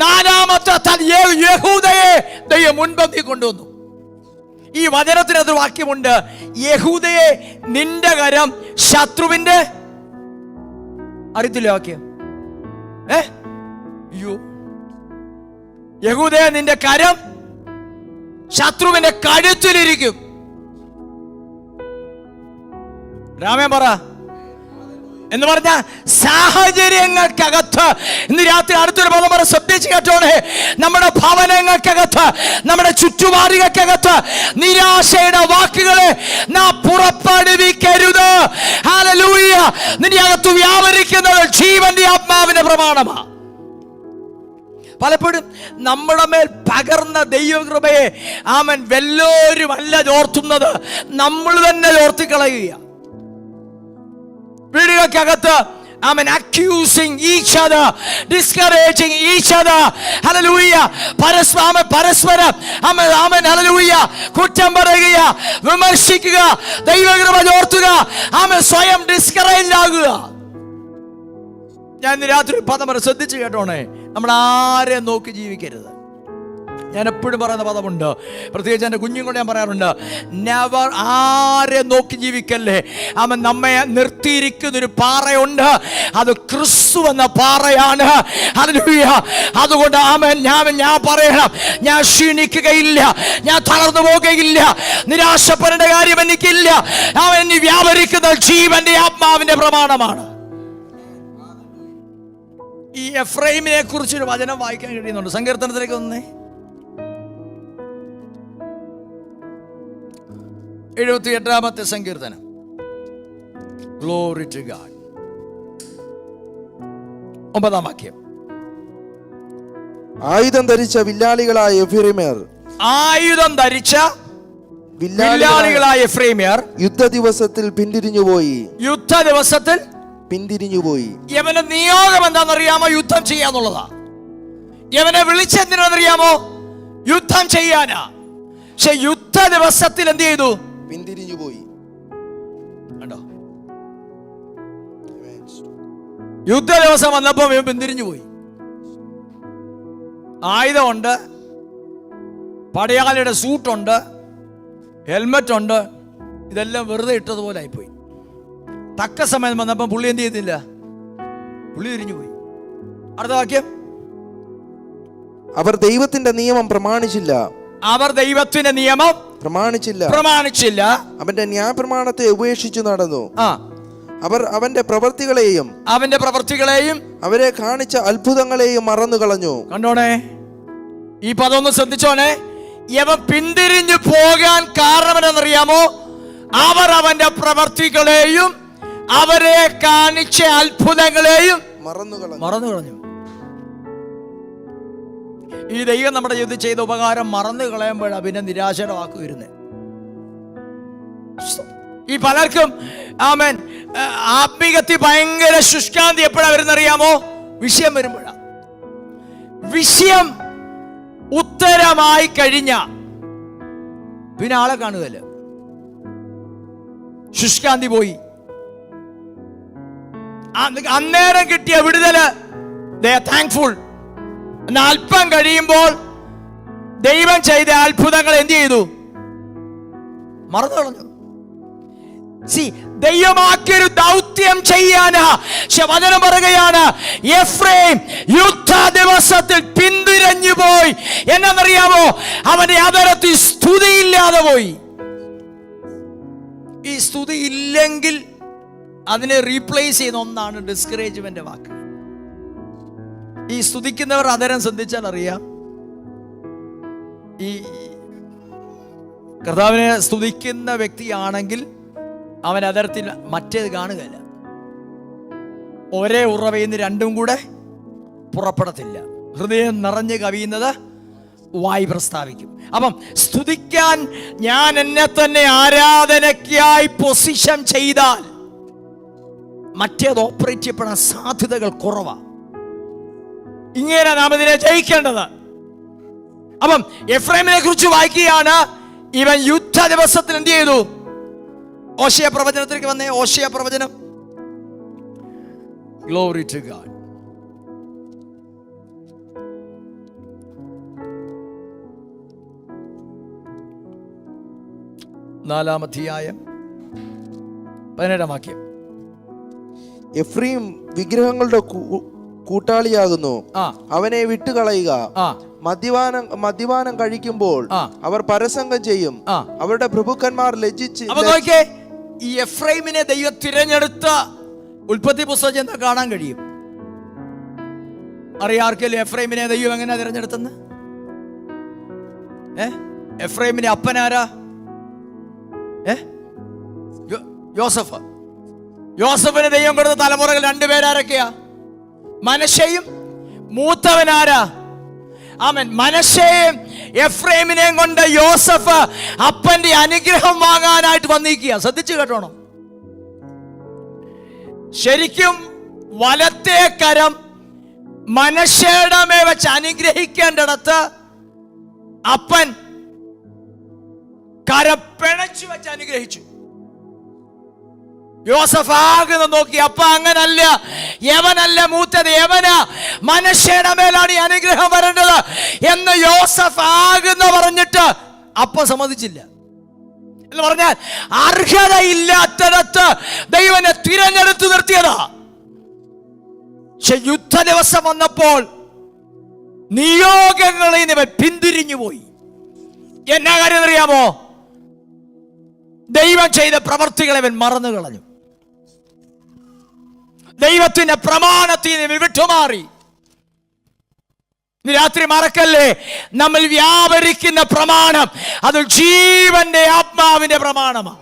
4ാമത്തെ യഹൂദയെ ദൈവം മുൻപന്തി കൊണ്ടുവന്നു. ഈ വചനത്തിനകത്ത് വാക്യമുണ്ട്, യഹൂദയെ നിന്റെ കരം ശത്രുവിന്റെ, അറിയത്തില്ല വാക്യം, യഹൂദയെ നിന്റെ കരം ശത്രുവിന്റെ കഴുത്തിലിരിക്കും. രാമൻ പറ എന്ന് പറഞ്ഞ സാഹചര്യങ്ങൾക്കകത്ത് ഇന്ന് രാത്രി അടുത്തൊരു പദം പറ, ശ്രദ്ധിച്ച് കേട്ടോണേ. നമ്മുടെ ഭവനങ്ങൾക്കകത്ത്, നമ്മുടെ ചുറ്റുപാടുകൾക്കകത്ത് നിരാശയുടെ വാക്കുകളെ നാം പുറപ്പെടുവിക്കരുത്. ഹല്ലേലൂയ. നിന്റെ അകത്ത് വ്യാപരിക്കുന്നത് ജീവന്റെ ആത്മാവിന്റെ പ്രമാണമാണ്. പലപ്പോഴും നമ്മുടെ മേൽ പകർന്ന ദൈവകൃപയെ വല്ലോരും അല്ല ചോർത്തുന്നത്, നമ്മൾ തന്നെ ചോർത്തിക്കളയുക. വീടുകൾക്കകത്ത് accusing each other, discouraging each other. Hallelujah. പരസ്പരം ഹല്ലേലൂയ കുറ്റം പറയുക, വിമർശിക്കുക, ദൈവകൃപ ചോർത്തുക, സ്വയം ഡിസ്കറേജ് ആകുക. ഞാൻ രാത്രി പദം ശ്രദ്ധിച്ച് കേട്ടോണേ, നമ്മൾ ആരെയും നോക്കി ജീവിക്കരുത്. ഞാൻ എപ്പോഴും പറയുന്ന പദമുണ്ട്, പ്രത്യേകിച്ച് എൻ്റെ കുഞ്ഞുങ്ങളോട് ഞാൻ പറയാറുണ്ട്, നെവർ ആരെ നോക്കി ജീവിക്കല്ലേ. നമ്മെ നിർത്തിയിരിക്കുന്നൊരു പാറയുണ്ട്, അത് ക്രിസ്തു എന്ന പാറയാണ്. ഹല്ലേലൂയ. അതുകൊണ്ട് ഞാൻ പറയണം, ഞാൻ ക്ഷീണിക്കുകയില്ല, ഞാൻ തളർന്നു പോകുകയില്ല, നിരാശപ്പെടേണ്ട കാര്യം എനിക്കില്ല. ഇനി വ്യാപരിക്കുന്ന ജീവന്റെ ആത്മാവിന്റെ പ്രമാണമാണ്. ഈ എഫ്രൈമിനെ കുറിച്ചൊരു വചനം വായിക്കാൻ കഴിയുന്നുണ്ട്. സങ്കീർത്തനത്തിലേക്ക് വന്നേ, 78-ാമത്തെ സങ്കീർത്തനം. Glory to God. 9-ാം വാക്യം. ആയുധം ധരിച്ച വില്ലാളികളായ എഫ്രൈമ്യർ, ആയുധം ധരിച്ച വില്ലാളികളായ എഫ്രൈമ്യർ യുദ്ധ ദിവസത്തിൽ പിന്തിരിഞ്ഞുപോയി. യുദ്ധ ദിവസത്തിൽ പിന്തിരിഞ്ഞുപോയി. യവന്റെ നിയോഗം എന്താണെന്നറിയാമോ? യുദ്ധം ചെയ്യാന്നുള്ളതാ. യവനെ വിളിച്ചെന്തിനാണെന്നറിയാമോ? യുദ്ധം ചെയ്യാനാ. പക്ഷെ യുദ്ധ ദിവസത്തിൽ എന്ത് ചെയ്തു? പിന്തിരിഞ്ഞുപോയി. കണ്ടോ? യുദ്ധ ദിവസം വന്നപ്പോ ഇവൻ പിന്തിരിഞ്ഞു പോയി. ആയുധമുണ്ട്, പടയാളിയുടെ സൂട്ടുണ്ട്, ഹെൽമറ്റ് ഉണ്ട്, ഇതെല്ലാം വെറുതെ ഇട്ടതുപോലെ ആയിപ്പോയി. തക്ക സമയം വന്നപ്പോൾ പുള്ളി എന്ത് ചെയ്തില്ല? പുള്ളി തിരിഞ്ഞു പോയി. അടുത്ത വാക്യം. അവർ ദൈവത്തിന്റെ നിയമം പ്രമാണിച്ചില്ല. അവർ ദൈവത്തിന്റെ നിയമം പ്രമാണിച്ചില്ല. അവന്റെ ന്യായപ്രമാണത്തെ ഉപേക്ഷിച്ചു നടന്നു. അവർ അവന്റെ പ്രവൃത്തികളെയും അവരെ കാണിച്ച അത്ഭുതങ്ങളെയും മറന്നു കളഞ്ഞു. കണ്ടോണേ, ഈ പദം ഒന്ന് ശ്രദ്ധിച്ചോണേ. യവൻ പിന്തിരിഞ്ഞു പോകാൻ കാരണം എന്നറിയാമോ? അവർ അവന്റെ പ്രവൃത്തികളെയും അവരെ കാണിച്ച അത്ഭുതങ്ങളെയും മറന്നു കളഞ്ഞു. ഈ ദൈവം നമ്മുടെ ജീവിതത്തിൽ ചെയ്ത ഉപകാരം മറന്നു കളയുമ്പോഴാണ് പിന്നെ നിരാശയുടെ വാക്ക് വരുന്നത്. ഈ പലർക്കും ആമേൻ ആത്മീയത്തിൽ ഭയങ്കര ശുഷ്കാന്തി എപ്പോഴാണ് വരുന്നറിയാമോ? വിഷയം വരുമ്പോഴാണ്. വിഷയം ഉത്തരമായി കഴിഞ്ഞ പിന്നെ ആളെ കാണുകയല്ല. ശുഷ്കാന്തി പോയി. അന്നേരം കിട്ടിയ വിടുതല് they are thankful. എന്നാൽ അല്പം കഴിയുമ്പോൾ ദൈവം ചെയ്ത അത്ഭുതങ്ങൾ എന്ത് ചെയ്തു? മറന്നു കളഞ്ഞു. ദൈവമാക്കിയൊരു ദൗത്യം ചെയ്യാന് വചനം പറയുകയാണ്, എഫ്രൈം യുദ്ധ ദിവസത്തിൽ പിന്തിരിഞ്ഞു പോയി. എന്നറിയാമോ? അവന്റെ അതരത്തിൽ സ്തുതിയില്ലാതെ പോയി. ഈ സ്തുതി ഇല്ലെങ്കിൽ അതിനെ റീപ്ലേസ് ചെയ്യുന്ന ഒന്നാണ് ഡിസ്കറേജ്മെന്റ് വാക്ക്. ഈ സ്തുതിക്കുന്നവർ അതരം ശ്രദ്ധിച്ചാൽ അറിയാം, ഈ കർത്താവിനെ സ്തുതിക്കുന്ന വ്യക്തിയാണെങ്കിൽ അവൻ അതരത്തിൽ മറ്റേത് കാണുകയില്ല. ഒരേ ഉറവയിൽ നിന്ന് രണ്ടും കൂടെ പുറപ്പെടത്തില്ല. ഹൃദയം നിറഞ്ഞ് കവിയുന്നത് വായി പ്രസ്താവിക്കും. അപ്പം സ്തുതിക്കാൻ ഞാൻ എന്നെ തന്നെ ആരാധനയ്ക്കായി പൊസിഷൻ ചെയ്താൽ മറ്റേത് ഓപ്പറേറ്റ് ചെയ്യപ്പെടാൻ സാധ്യതകൾ കുറവാണ്. ഇങ്ങനെ നാം ഇതിനെ ജയിക്കേണ്ടത്. അപ്പം എഫ്രൈമിനെ കുറിച്ച് വായിക്കുകയാണ്, ഇവൻ യുദ്ധ ദിവസത്തിൽ എന്ത് ചെയ്തു? ഓശയ പ്രവചനത്തിലേക്ക് വന്നേ. ഓശയ പ്രവചനം. Glory to God. നാലാം അധ്യായം 17-ാം വാക്യം. എഫ്രൈം വിഗ്രഹങ്ങളുടെ കൂട്ടാളിയാകുന്നു, അവനെ വിട്ടുകളയുക. മദ്യപാനം കഴിക്കുമ്പോൾ അവർ പരസംഗം ചെയ്യും, അവരുടെ പ്രഭുക്കന്മാർ ലജ്ജിച്ച്. ഈ എഫ്രൈമിനെ ദൈവം തിരഞ്ഞെടുത്ത ഉൽപ്പത്തി പുസ്തകം എന്താ കാണാൻ കഴിയും? അറിയാർക്കല്ലേ എഫ്രൈമിനെ ദൈവം എങ്ങനെയാ തിരഞ്ഞെടുത്തെന്ന്? എഫ്രൈമിന്റെ അപ്പനാരാ? യോസഫ്. യോസഫിന് ദൈവം കൊടുത്ത തലമുറകൾ രണ്ടുപേരാരൊക്കെയാ? മനശ്ശെയും മൂത്തവനാരാ? ആമേൻ. മനശ്ശെയും എഫ്രൈമിനെയും കൊണ്ട് യോസഫ് അപ്പന്റെ അനുഗ്രഹം വാങ്ങാനായിട്ട് വന്നിരിക്കുക. ശ്രദ്ധിച്ചു കേട്ടോണം. ശരിക്കും വലത്തെ കരം മനശ്ശെയുടെ മേൽ വെച്ച് അനുഗ്രഹിക്കേണ്ടിടത്ത് അപ്പൻ കരം പിണച്ചു വെച്ച് അനുഗ്രഹിച്ചു. യോസഫ് ആകുന്ന നോക്കി, അപ്പ അങ്ങനല്ല, യവനല്ല മൂത്തത്, യവനാ, മനശ്ശെയുടെ മേലാണ് ഈ അനുഗ്രഹം വരേണ്ടത് എന്ന് യോസഫ് ആകുന്ന പറഞ്ഞിട്ട് അപ്പ സമ്മതിച്ചില്ല. എന്ന് പറഞ്ഞാൽ അർഹതയില്ലാത്തിടത്ത് ദൈവനെ തിരഞ്ഞെടുത്തു നിർത്തിയതാ. പക്ഷെ യുദ്ധ ദിവസം വന്നപ്പോൾ നിയോഗങ്ങളിൽ നിന്ന് പിന്തിരിഞ്ഞു പോയി. എന്നാ കാര്യം അറിയാമോ? ദൈവം ചെയ്ത പ്രവർത്തികളെ അവൻ മറന്നു കളഞ്ഞു. ദൈവത്തിന്റെ പ്രമാണത്തിൽ നിന്ന് വിട്ടുമാറി. ഇന്ന് രാത്രി മറക്കല്ലേ, നമ്മൾ വ്യാപരിക്കുന്ന പ്രമാണം അത് ജീവന്റെ ആത്മാവിന്റെ പ്രമാണമാണ്.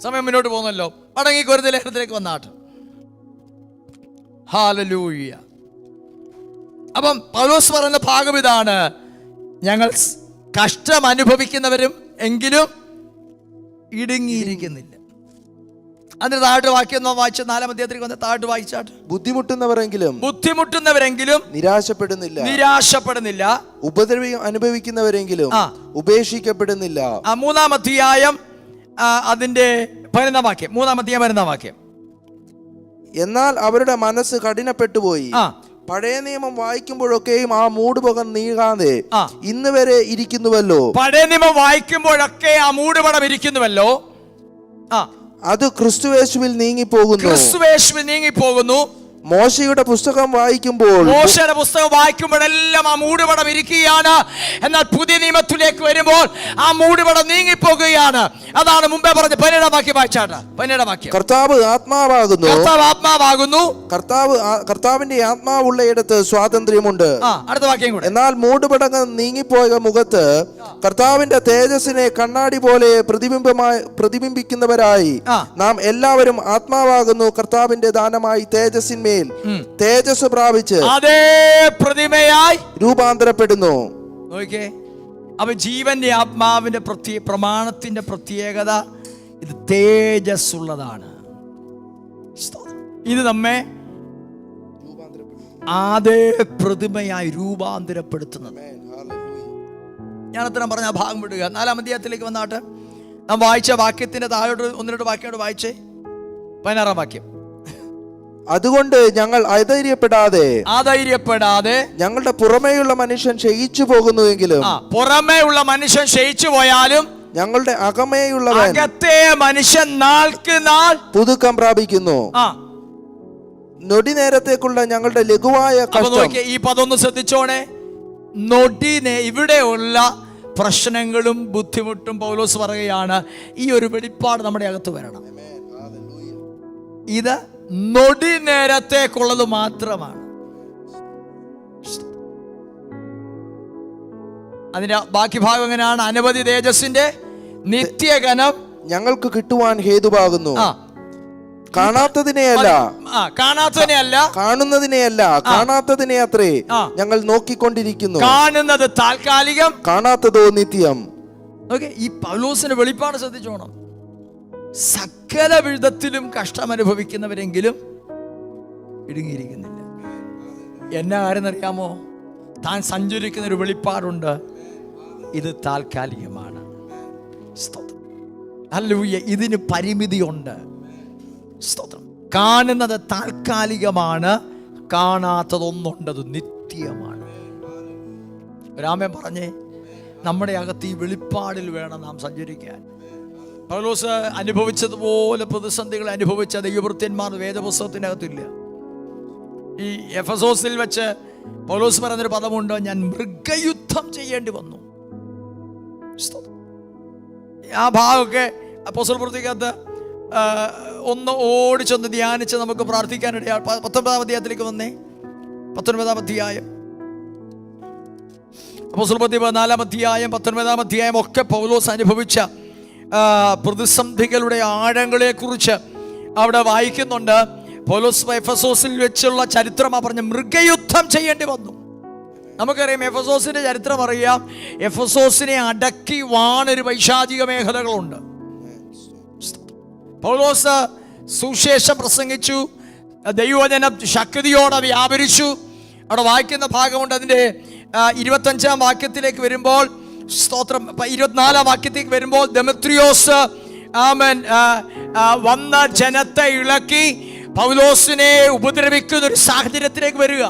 സമയം മുന്നോട്ട് പോകുന്നല്ലോ. മടങ്ങി കൊരിന്ത്യർ ലേഖനത്തിലേക്ക് വന്നാട്ട്. ഹല്ലേലൂയ. അപ്പം പൗലോസ് പറയുന്ന ഭാഗം ഇതാണ്: ഞങ്ങൾ കഷ്ടം അനുഭവിക്കുന്നവരും എങ്കിലും ഇടുങ്ങിയിരിക്കുന്നില്ല. അതിന് താഴോട്ട് വാക്യം വായിച്ച 4-ാം അധ്യായത്തിലേക്ക് വന്ന് താഴോട്ട് വായിച്ചാട്ട്. ബുദ്ധിമുട്ടുന്നവരെങ്കിലും നിരാശപ്പെടുന്നില്ല, ഉപദ്രവം അനുഭവിക്കുന്നവരെങ്കിലും ഉപേക്ഷിക്കപ്പെടുന്നില്ല. 3-ാം അധ്യായം അതിന്റെ 15-ാം വാക്യം. 3-ാം അധ്യായം 15-ാം വാക്യം. എന്നാൽ അവരുടെ മനസ്സ് കഠിനപ്പെട്ടുപോയി. പഴയ നിയമം വായിക്കുമ്പോഴൊക്കെയും ആ മൂടുപടം നീങ്ങാതെ ഇന്ന് വരെ ഇരിക്കുന്നുവല്ലോ. പഴയ നിയമം വായിക്കുമ്പോഴൊക്കെ ആ മൂടുപടം ഇരിക്കുന്നുവല്ലോ. അത് ക്രിസ്തുയേശുവിൽ നീങ്ങിപ്പോകുന്നു. മോശയുടെ പുസ്തകം വായിക്കുമ്പോഴെല്ലാം ആ മൂടുപടം ഇരിക്കുകയാണ്. എന്നാൽ പുതിയ നിയമത്തിലേക്ക് വരുമ്പോൾ ആ മൂടുപടം നീങ്ങിപ്പോകുകയാണ്. അതാണ് മുമ്പേ പറഞ്ഞ 17-ാം വാക്യം വായിച്ചാട്ട്. 17-ാം വാക്യം. കർത്താവ് ആത്മാവാകുന്നു. കർത്താവിന്റെ ആത്മാവുള്ളയിടത്ത് സ്വാതന്ത്ര്യമുണ്ട്. അടുത്ത വാക്യം കൂടെ. എന്നാൽ മൂടുപടങ്ങൾ നീങ്ങിപ്പോയ മുഖത്ത് കർത്താവിന്റെ തേജസ്സിനെ കണ്ണാടി പോലെ പ്രതിബിംബിക്കുന്നവരായി നാം എല്ലാവരും ആത്മാവാകുന്നു കർത്താവിന്റെ ദാനമായി തേജസ് പ്രാപിച്ച് അതേ പ്രതിമയായി രൂപാന്തരപ്പെടുന്നു. അപ്പൊ ജീവന്റെ ആത്മാവിന്റെ പ്രമാണത്തിന്റെ പ്രത്യേകത ഇത് തേജസ് ഉള്ളതാണ്. ഇത് നമ്മെ അതേ പ്രതിമയായി രൂപാന്തരപ്പെടുത്തുന്നത്. ഞാൻ അത്രയും പറഞ്ഞ ഭാഗം വിടുക. 4-ാം അധ്യായത്തിലേക്ക് വന്നാട്ട് നാം വായിച്ച വാക്യത്തിന്റെ താഴോട്ട് 1-2 വാക്യം വായിച്ചേ. 16-ാം വാക്യം. അതുകൊണ്ട് ഞങ്ങൾ അധൈര്യപ്പെടാതെ ഞങ്ങളുടെ പുറമേയുള്ള മനുഷ്യൻ ക്ഷയിച്ചു പോകുന്നുവെങ്കിലും ഞങ്ങളുടെ അകത്തെ മനുഷ്യൻ നാൾക്ക് നാൾ പുതുക്കം പ്രാപിക്കുന്നു. നൊടി നേരത്തേക്കുള്ള ഞങ്ങളുടെ ലഘുവായ കഷ്ടം. ഈ പദമൊന്ന് ശ്രദ്ധിച്ചോണേ. ഇവിടെയുള്ള പ്രശ്നങ്ങളും ബുദ്ധിമുട്ടും പൗലോസ് പറയുകയാണ്, ഈ ഒരു വെളിപ്പാട് നമ്മുടെ അകത്ത് വരണം. ഇത് നൊടി നേരത്തേക്കുള്ളത് മാത്രമാണ്. അതിന്റെ ബാക്കി ഭാഗം എങ്ങനെയാണ്? അനവധി തേജസ്സിന്റെ നിത്യഘനം ഞങ്ങൾക്ക് കിട്ടുവാൻ ഹേതുവാകുന്നു. കാണാത്തതിനെയല്ല കാണാത്തതിനെ അത്രേ ഞങ്ങൾ നോക്കിക്കൊണ്ടിരിക്കുന്നു. കാണുന്നത് താൽക്കാലികം, കാണാത്തതോ നിത്യം. ഈ പൗലോസിന്റെ വെളിപ്പാട് ശ്രദ്ധിച്ചോണം. സകല വിധത്തിലും കഷ്ടം അനുഭവിക്കുന്നവരെങ്കിലും ഇടുങ്ങിയിരിക്കുന്നില്ല. എന്നാ കാര്യം അറിയാമോ? താൻ സഞ്ചരിക്കുന്ന ഒരു വെളിപ്പാടുണ്ട്. ഇത് താൽക്കാലികമാണ്. ഹല്ലേലൂയ. ഇതിന് പരിമിതിയുണ്ട്. സ്തോത്രം. കാണുന്നത് താൽക്കാലികമാണ്, കാണാത്തതൊന്നുണ്ടത് നിത്യമാണ്. രാമൻ പറഞ്ഞേ, നമ്മുടെ അകത്ത് ഈ വെളിപ്പാടിൽ വേണം നാം സഞ്ചരിക്കാൻ. പൗലോസ് അനുഭവിച്ചതുപോലെ പ്രതിസന്ധികൾ അനുഭവിച്ച ദൈവഭൃത്യന്മാർ വേദപുസ്തകത്തിനകത്തില്ല. ഈ എഫെസോസിൽ വെച്ച് പൗലോസ് പറയുന്നൊരു പദമുണ്ട്, ഞാൻ മൃഗയുദ്ധം ചെയ്യേണ്ടി വന്നു. ആ ഭാഗമൊക്കെ അപ്പോസ്തല പ്രവൃത്തിക്കകത്ത് ഒന്ന് ഓടിച്ചൊന്ന് ധ്യാനിച്ച് നമുക്ക് പ്രാർത്ഥിക്കാനിടയാ. 19-ാം അധ്യായത്തിലേക്ക് വന്നേ. 19-ാം അധ്യായം അപ്പോസ്തല പ്രവൃത്തി 14-ാം അധ്യായം 19-ാം അധ്യായം ഒക്കെ പൗലോസ് അനുഭവിച്ച പ്രതിസന്ധികളുടെ ആഴങ്ങളെ കുറിച്ച് അവിടെ വായിക്കുന്നുണ്ട്. പൗലോസ് എഫെസോസിൽ വെച്ചുള്ള ചരിത്രമാ പറഞ്ഞ മൃഗയുദ്ധം ചെയ്യേണ്ടി വന്നു. നമുക്കറിയാം, എഫെസോസിന്റെ ചരിത്രം അറിയാം. എഫെസോസിനെ അടക്കി വാണൊരു വൈശാചിക മേഖലകളുണ്ട്. പൗലോസ് സുവിശേഷം പ്രസംഗിച്ചു, ദൈവവചനം ശക്തിയോടെ വ്യാപരിച്ചു. അവിടെ വായിക്കുന്ന ഭാഗമുണ്ട്. അതിൻ്റെ 25-ാം വാക്യത്തിലേക്ക് വരുമ്പോൾ, സ്തോത്രം, 24-ാം വാക്യത്തിലേക്ക് വരുമ്പോൾ ദെമത്രിയോസ് വന്ന ജനത്തെ ഇളക്കി പൗലോസിനെ ഉപദ്രവിക്കുന്ന ഒരു സാഹചര്യത്തിലേക്ക് വരിക.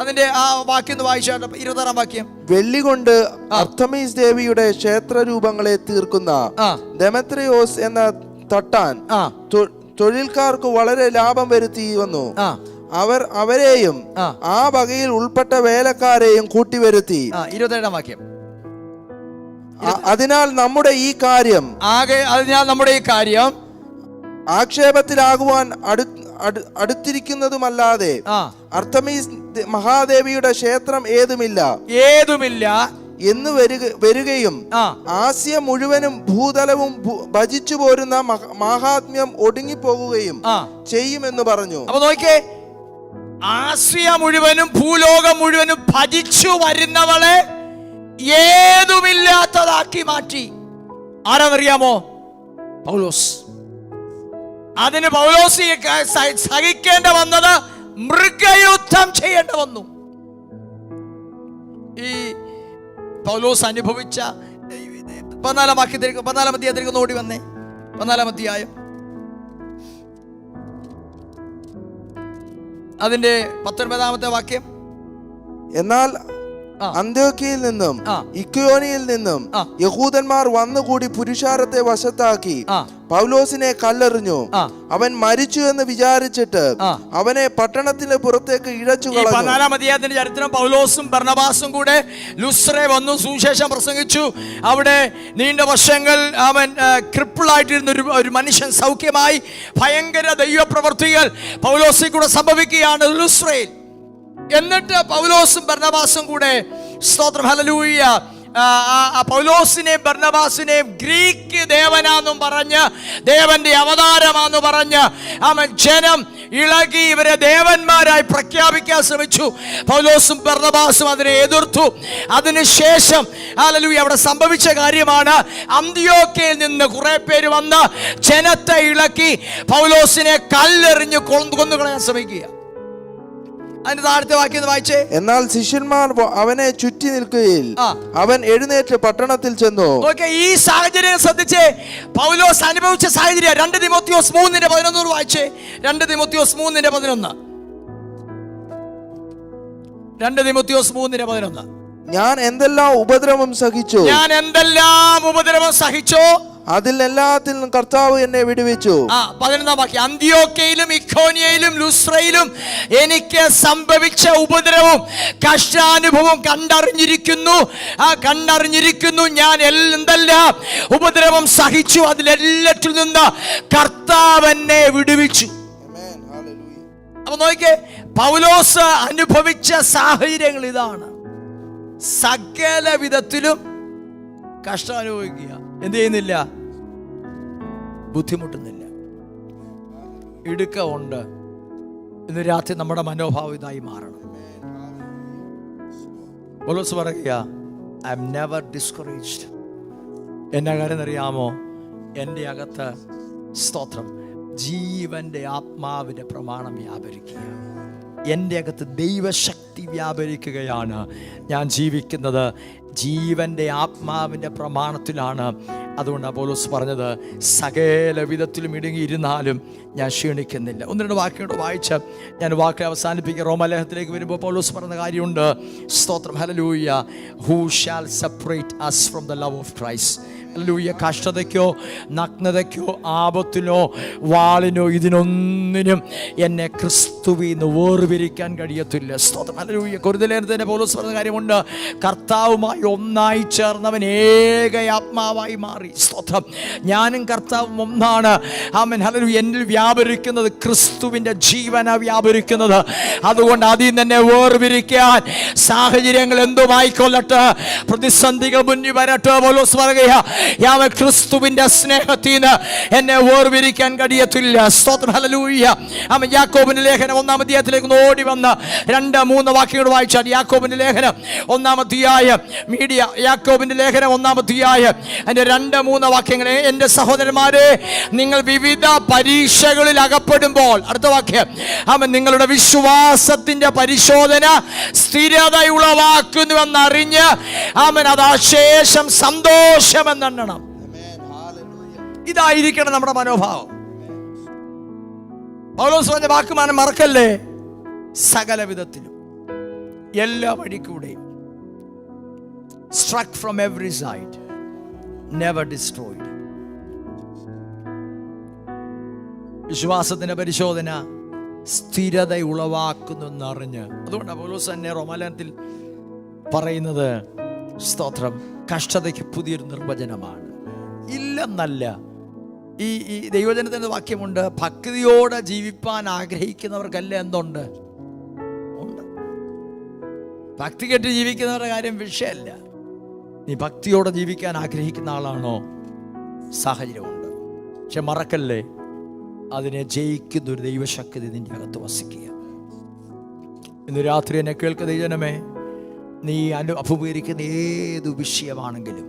അതിന്റെ ആ വാക്യം ഒന്ന് വായിച്ചാൽ 26-ാം വാക്യം. വെള്ളി കൊണ്ട് അർത്തമീസ് ദേവിയുടെ ക്ഷേത്ര രൂപങ്ങളെ തീർക്കുന്ന ദെമത്രിയോസ് എന്ന തട്ടാൻ തൊഴിൽക്കാർക്ക് വളരെ ലാഭം വരുത്തി വന്നു. അവരെയും ആ വകയിൽ ഉൾപ്പെട്ട വേലക്കാരെയും കൂട്ടിവരുത്തി. 27-ാം വാക്യം. അതിനാൽ നമ്മുടെ ഈ കാര്യം ആക്ഷേപത്തിലാകുവാൻ അടുത്തിരിക്കുന്നതുമല്ലാതെ അർത്തമീസ് മഹാദേവിയുടെ ക്ഷേത്രം ഏതുമില്ല എന്ന് വരികയും ആസിയ മുഴുവനും ഭൂതലവും ഭജിച്ചു പോരുന്ന മഹാത്മ്യം ഒടുങ്ങിപ്പോകുകയും ചെയ്യുമെന്ന് പറഞ്ഞു. അപ്പൊ നോക്കിയേ, ആസിയ മുഴുവനും ഭൂലോകം മുഴുവനും ഭജിച്ചു വരുന്നവളെ ഏതുമില്ലാത്തതാക്കി മാറ്റി. ആരാന്നറിയാമോ? പൗലോസ്. അതിന് പൗലോസ് സഹിക്കേണ്ട വന്നത് മൃഗയുദ്ധം ചെയ്യേണ്ട വന്നു. ഈ പൗലോസ് അനുഭവിച്ച 14 അധ്യായത്തിലേക്ക് ഓടി വന്നേ. 14 അധ്യായം അതിന്റെ 19 വാക്യം. എന്നാൽ അന്ത്യോക്യയിൽ നിന്നും ഇക്കോനിയിൽ നിന്നും യഹൂദന്മാർ വന്നുകൂടി പുരുഷാരത്തെ വശത്താക്കി പൗലോസിനെ കല്ലെറിഞ്ഞു. അവൻ മരിച്ചു എന്ന് വിചാരിച്ചിട്ട് അവനെ പട്ടണത്തിന് പുറത്തേക്ക് ഇഴച്ചു കളഞ്ഞു. 14 അധ്യായത്തിന്റെ ചരിത്രം. പൗലോസും ബർന്നബാസും കൂടെ ലുസ്രെ വന്നു, സുവിശേഷം പ്രസംഗിച്ചു. അവിടെ നീണ്ട വർഷങ്ങൾ അവൻ ക്രിപ്പിളായിട്ടിരുന്ന ഒരു മനുഷ്യൻ സൗഖ്യമായി. ഭയങ്കര ദൈവപ്രവർത്തികൾ പൗലോസിൽ കൂടെ സംഭവിക്കുകയാണ് ലുസ്രയിൽ. എന്നിട്ട് പൗലോസും ബർന്നബാസും കൂടെ, സ്തോത്രം, ഹല്ലേലൂയ, പൗലോസിനെയും ബർന്നബാസിനെയും ഗ്രീക്ക് ദേവനാന്നും പറഞ്ഞ്, ദേവന്റെ അവതാരമാന്ന് പറഞ്ഞ് ജനം ഇളകി ഇവരെ ദേവന്മാരായി പ്രഖ്യാപിക്കാൻ ശ്രമിച്ചു. പൗലോസും ബർന്നബാസും അതിനെ എതിർത്തു. അതിനുശേഷം ഹല്ലേലൂയ അവിടെ സംഭവിച്ച കാര്യമാണ്, അന്ത്യോക്യയിൽ നിന്ന് കുറെ പേര് വന്ന് ജനത്തെ ഇളക്കി പൗലോസിനെ കല്ലെറിഞ്ഞ് കൊന്നുകളയാൻ ശ്രമിക്കുക. അതിന്റെ താഴത്തെ വാക്യം വായിച്ചേ. എന്നാൽ ശിഷ്യന്മാർ അവനെ ചുറ്റി നിൽക്കുകയിൽ അവൻ എഴുന്നേറ്റ് പട്ടണത്തിൽ ചെന്നു. ഈ സാഹചര്യം ശ്രദ്ധിച്ചേ. പൗലോസ് അനുഭവിച്ച സാഹചര്യം 2 തിമോത്തിയോസ് 3:11 വായിച്ചേ. 2 തിമോത്തിയോസ് 3:11. 2 തിമോത്തിയോസ് 3:11. ഞാൻ എന്തെല്ലാം ഉപദ്രവം സഹിച്ചോ അതിൽ എല്ലാത്തിലും കർത്താവ് എന്നെ വിടുവിച്ചു. 11 വാക്യം. അന്ത്യോക്യയിലും ഇക്കോനിയയിലും ലുസ്രയിലും എനിക്ക് സംഭവിച്ച ഉപദ്രവവും കഷ്ടാനുഭവം കണ്ടറിഞ്ഞിരിക്കുന്നു. ഞാൻ എന്തെല്ലാം ഉപദ്രവം സഹിച്ചു അതിലെല്ലാറ്റിൽ നിന്ന് കർത്താവ് എന്നെ വിടുവിച്ചു. അപ്പൊ നോക്കിയേ, പൗലോസ് അനുഭവിച്ച സാഹചര്യങ്ങൾ ഇതാണ്. സകല വിധത്തിലും കഷ്ടം അനുഭവിക്കുക. എന്ത് ചെയ്യുന്നില്ല? ബുദ്ധിമുട്ടുന്നില്ല. ഇടുക്കമുണ്ട്. ഇന്ന് രാത്രി നമ്മുടെ മനോഭാവം ഇതായി മാറണം. പൗലോസ് പറയുക, ഐ ആം നെവർ ഡിസ്കറേജ്ഡ്. എന്നാ കാര്യം അറിയാമോ? എൻ്റെ അകത്ത്, സ്തോത്രം, ജീവന്റെ ആത്മാവിന്റെ പ്രമാണം വ്യാപരിക്കുക. എൻ്റെ അകത്ത് ദൈവശക്തി വ്യാപരിക്കുകയാണ്. ഞാൻ ജീവിക്കുന്നത് ജീവന്റെ ആത്മാവിൻ്റെ പ്രമാണത്തിലാണ്. അതുകൊണ്ടാണ് പൗലോസ് പറഞ്ഞത്, സകല വിധത്തിലും ഇടുങ്ങിയിരുന്നാലും ഞാൻ ക്ഷീണിക്കുന്നില്ല. 1-2 വാക്യങ്ങൾ വായിച്ച് ഞാൻ വാക്ക് അവസാനിപ്പിക്കുക. റോമാലേഖനത്തിലേക്ക് വരുമ്പോൾ പൗലോസ് പറഞ്ഞ കാര്യമുണ്ട്. സ്തോത്രം, hallelujah. Who shall separate us from the love of Christ. Hallelujah. കഷ്ടതയ്ക്കോ നഗ്നതയ്ക്കോ ആപത്തിനോ വാളിനോ ഇതിനൊന്നിനും എന്നെ ക്രിസ്തുവിൽ നിന്ന് വേർപിരിക്കാൻ കഴിയത്തില്ല. സ്തോത്രം, ഹല്ലേലൂയ. കൊരിന്ത്യലേഖനത്തിലെ പൗലോസ് പറഞ്ഞ കാര്യമുണ്ട്, കർത്താവുമായി ഒന്നായി ചേർന്നവൻ ഏക ആത്മാവായി മാറി. സ്തോത്രം, ഞാനും കർത്താവും ഒന്നാണ്. ആമേൻ, ഹല്ലേലൂയ. എന്നിൽ വ്യാപരിക്കുന്നത് ക്രിസ്തുവിൻ്റെ ജീവനാ വ്യാപരിക്കുന്നത്. അതുകൊണ്ട് അതിൽ തന്നെ വേർപിരിക്കാൻ സാഹചര്യങ്ങൾ എന്തുമായിക്കൊള്ളട്ടെ, പ്രതിസന്ധികൾ മുന്നിൽ വരട്ടെ, പൗലോസ് പറയുക, ക്രിസ്തുവിന്റെ സ്നേഹത്തിൽ നിന്ന് എന്നെ വേർപിരിക്കാൻ കഴിയത്തില്ല. സ്തോത്രം, ഹല്ലേലൂയ. ആമേൻ. യാക്കോബിന്റെ ലേഖനം 1-ാം അധ്യായത്തിലേക്ക് ഓടി വന്ന് 2-3 വാക്യങ്ങൾ വായിച്ചാൽ, യാക്കോബിന്റെ ലേഖനം 1-ാം അധ്യായം, യാക്കോബിന്റെ ലേഖനം 1-ാം അധ്യായം അതിന്റെ 2-3 വാക്യങ്ങളെ, എൻ്റെ സഹോദരന്മാരെ, നിങ്ങൾ വിവിധ പരീക്ഷകളിൽ അകപ്പെടുമ്പോൾ, അടുത്ത വാക്യം, ആമേൻ, നിങ്ങളുടെ വിശ്വാസത്തിന്റെ പരിശോധന സ്ഥിരത ഉളവാക്കുന്നുവെന്നറിഞ്ഞ്, ആമേൻ, അതാശേഷം സന്തോഷമെന്നെണ്ണണം. ഇതായിരിക്കണം നമ്മുടെ മനോഭാവം. പൗലോസ് പറഞ്ഞ വാക്കുമാനം മറക്കല്ലേ. സകല വിധത്തിലും എല്ലാ വഴിക്കൂടെയും, struck from every side, never destroyed. വിശ്വാസത്തിന്റെ പരിശോധന സ്ഥിരത ഉളവാക്കുന്നെന്നറിഞ്ഞ്. അതുകൊണ്ടാണ് പൗലോസ് തന്നെ റോമാലേഖനത്തിൽ പറയുന്നത്, സ്തോത്രം, കഷ്ടതയ്ക്ക് പുതിയൊരു നിർവചനമാണ്. ഇല്ലെന്നല്ല, ഈ ദൈവജനത്തിൻ്റെ വാക്യമുണ്ട്, ഭക്തിയോടെ ജീവിപ്പാൻ ആഗ്രഹിക്കുന്നവർക്കല്ല എന്തുണ്ട്? ഉണ്ട്. ഭക്തി കെട്ട് ജീവിക്കുന്നവരുടെ കാര്യം വിഷയമല്ല. നീ ഭക്തിയോടെ ജീവിക്കാൻ ആഗ്രഹിക്കുന്ന ആളാണോ? സാഹചര്യമുണ്ട്. പക്ഷെ മറക്കല്ലേ, അതിനെ ജയിക്കുന്ന ഒരു ദൈവശക്തി നിന്റെ അകത്ത് വസിക്കുക. ഇന്ന് രാത്രി എന്നെ കേൾക്കുന്ന ദൈവജനമേ, നീ അഭിമുഖീകരിക്കുന്ന ഏതു വിഷയമാണെങ്കിലും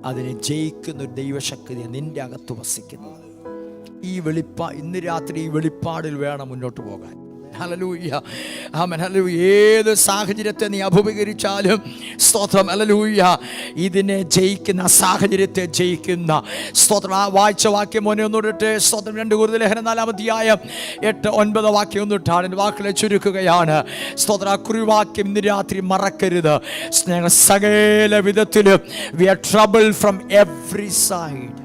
അതിനെ ജയിക്കുന്ന ഒരു ദൈവശക്തി നിന്റെ അകത്ത് വസിക്കുന്നത്. ഇന്ന് രാത്രി ഈ വെളിപ്പാടിൽ വേണം മുന്നോട്ട് പോകാൻ. ഹല്ലേലൂയ, ആമേൻ, ഹല്ലേലൂയ. ഏത് സാഹചര്യത്തെ നീ അഭിമുഖീകരിച്ചാലും സ്തോത്രം, ഹല്ലേലൂയ, ഇതിനെ ജയിക്കുന്ന, സാഹചര്യത്തെ ജയിക്കുന്ന സ്തോത്രം. ആ വായിച്ച വാക്യം മോനെ ഒന്നിട്ട് സ്തോത്രം. 2 കൊരിന്ത്യർ ലേഖനം 4-ാം അധ്യായം 8-9 വാക്യം ഒന്നിട്ടാണ് എൻ്റെ വാക്കുകളെ ചുരുക്കുകയാണ്. സ്തോത്രം. ആ കുറിവാക്യം ഇന്ന് രാത്രി മറക്കരുത്. ഞങ്ങൾ സകല വിധത്തിലും we are troubled from every side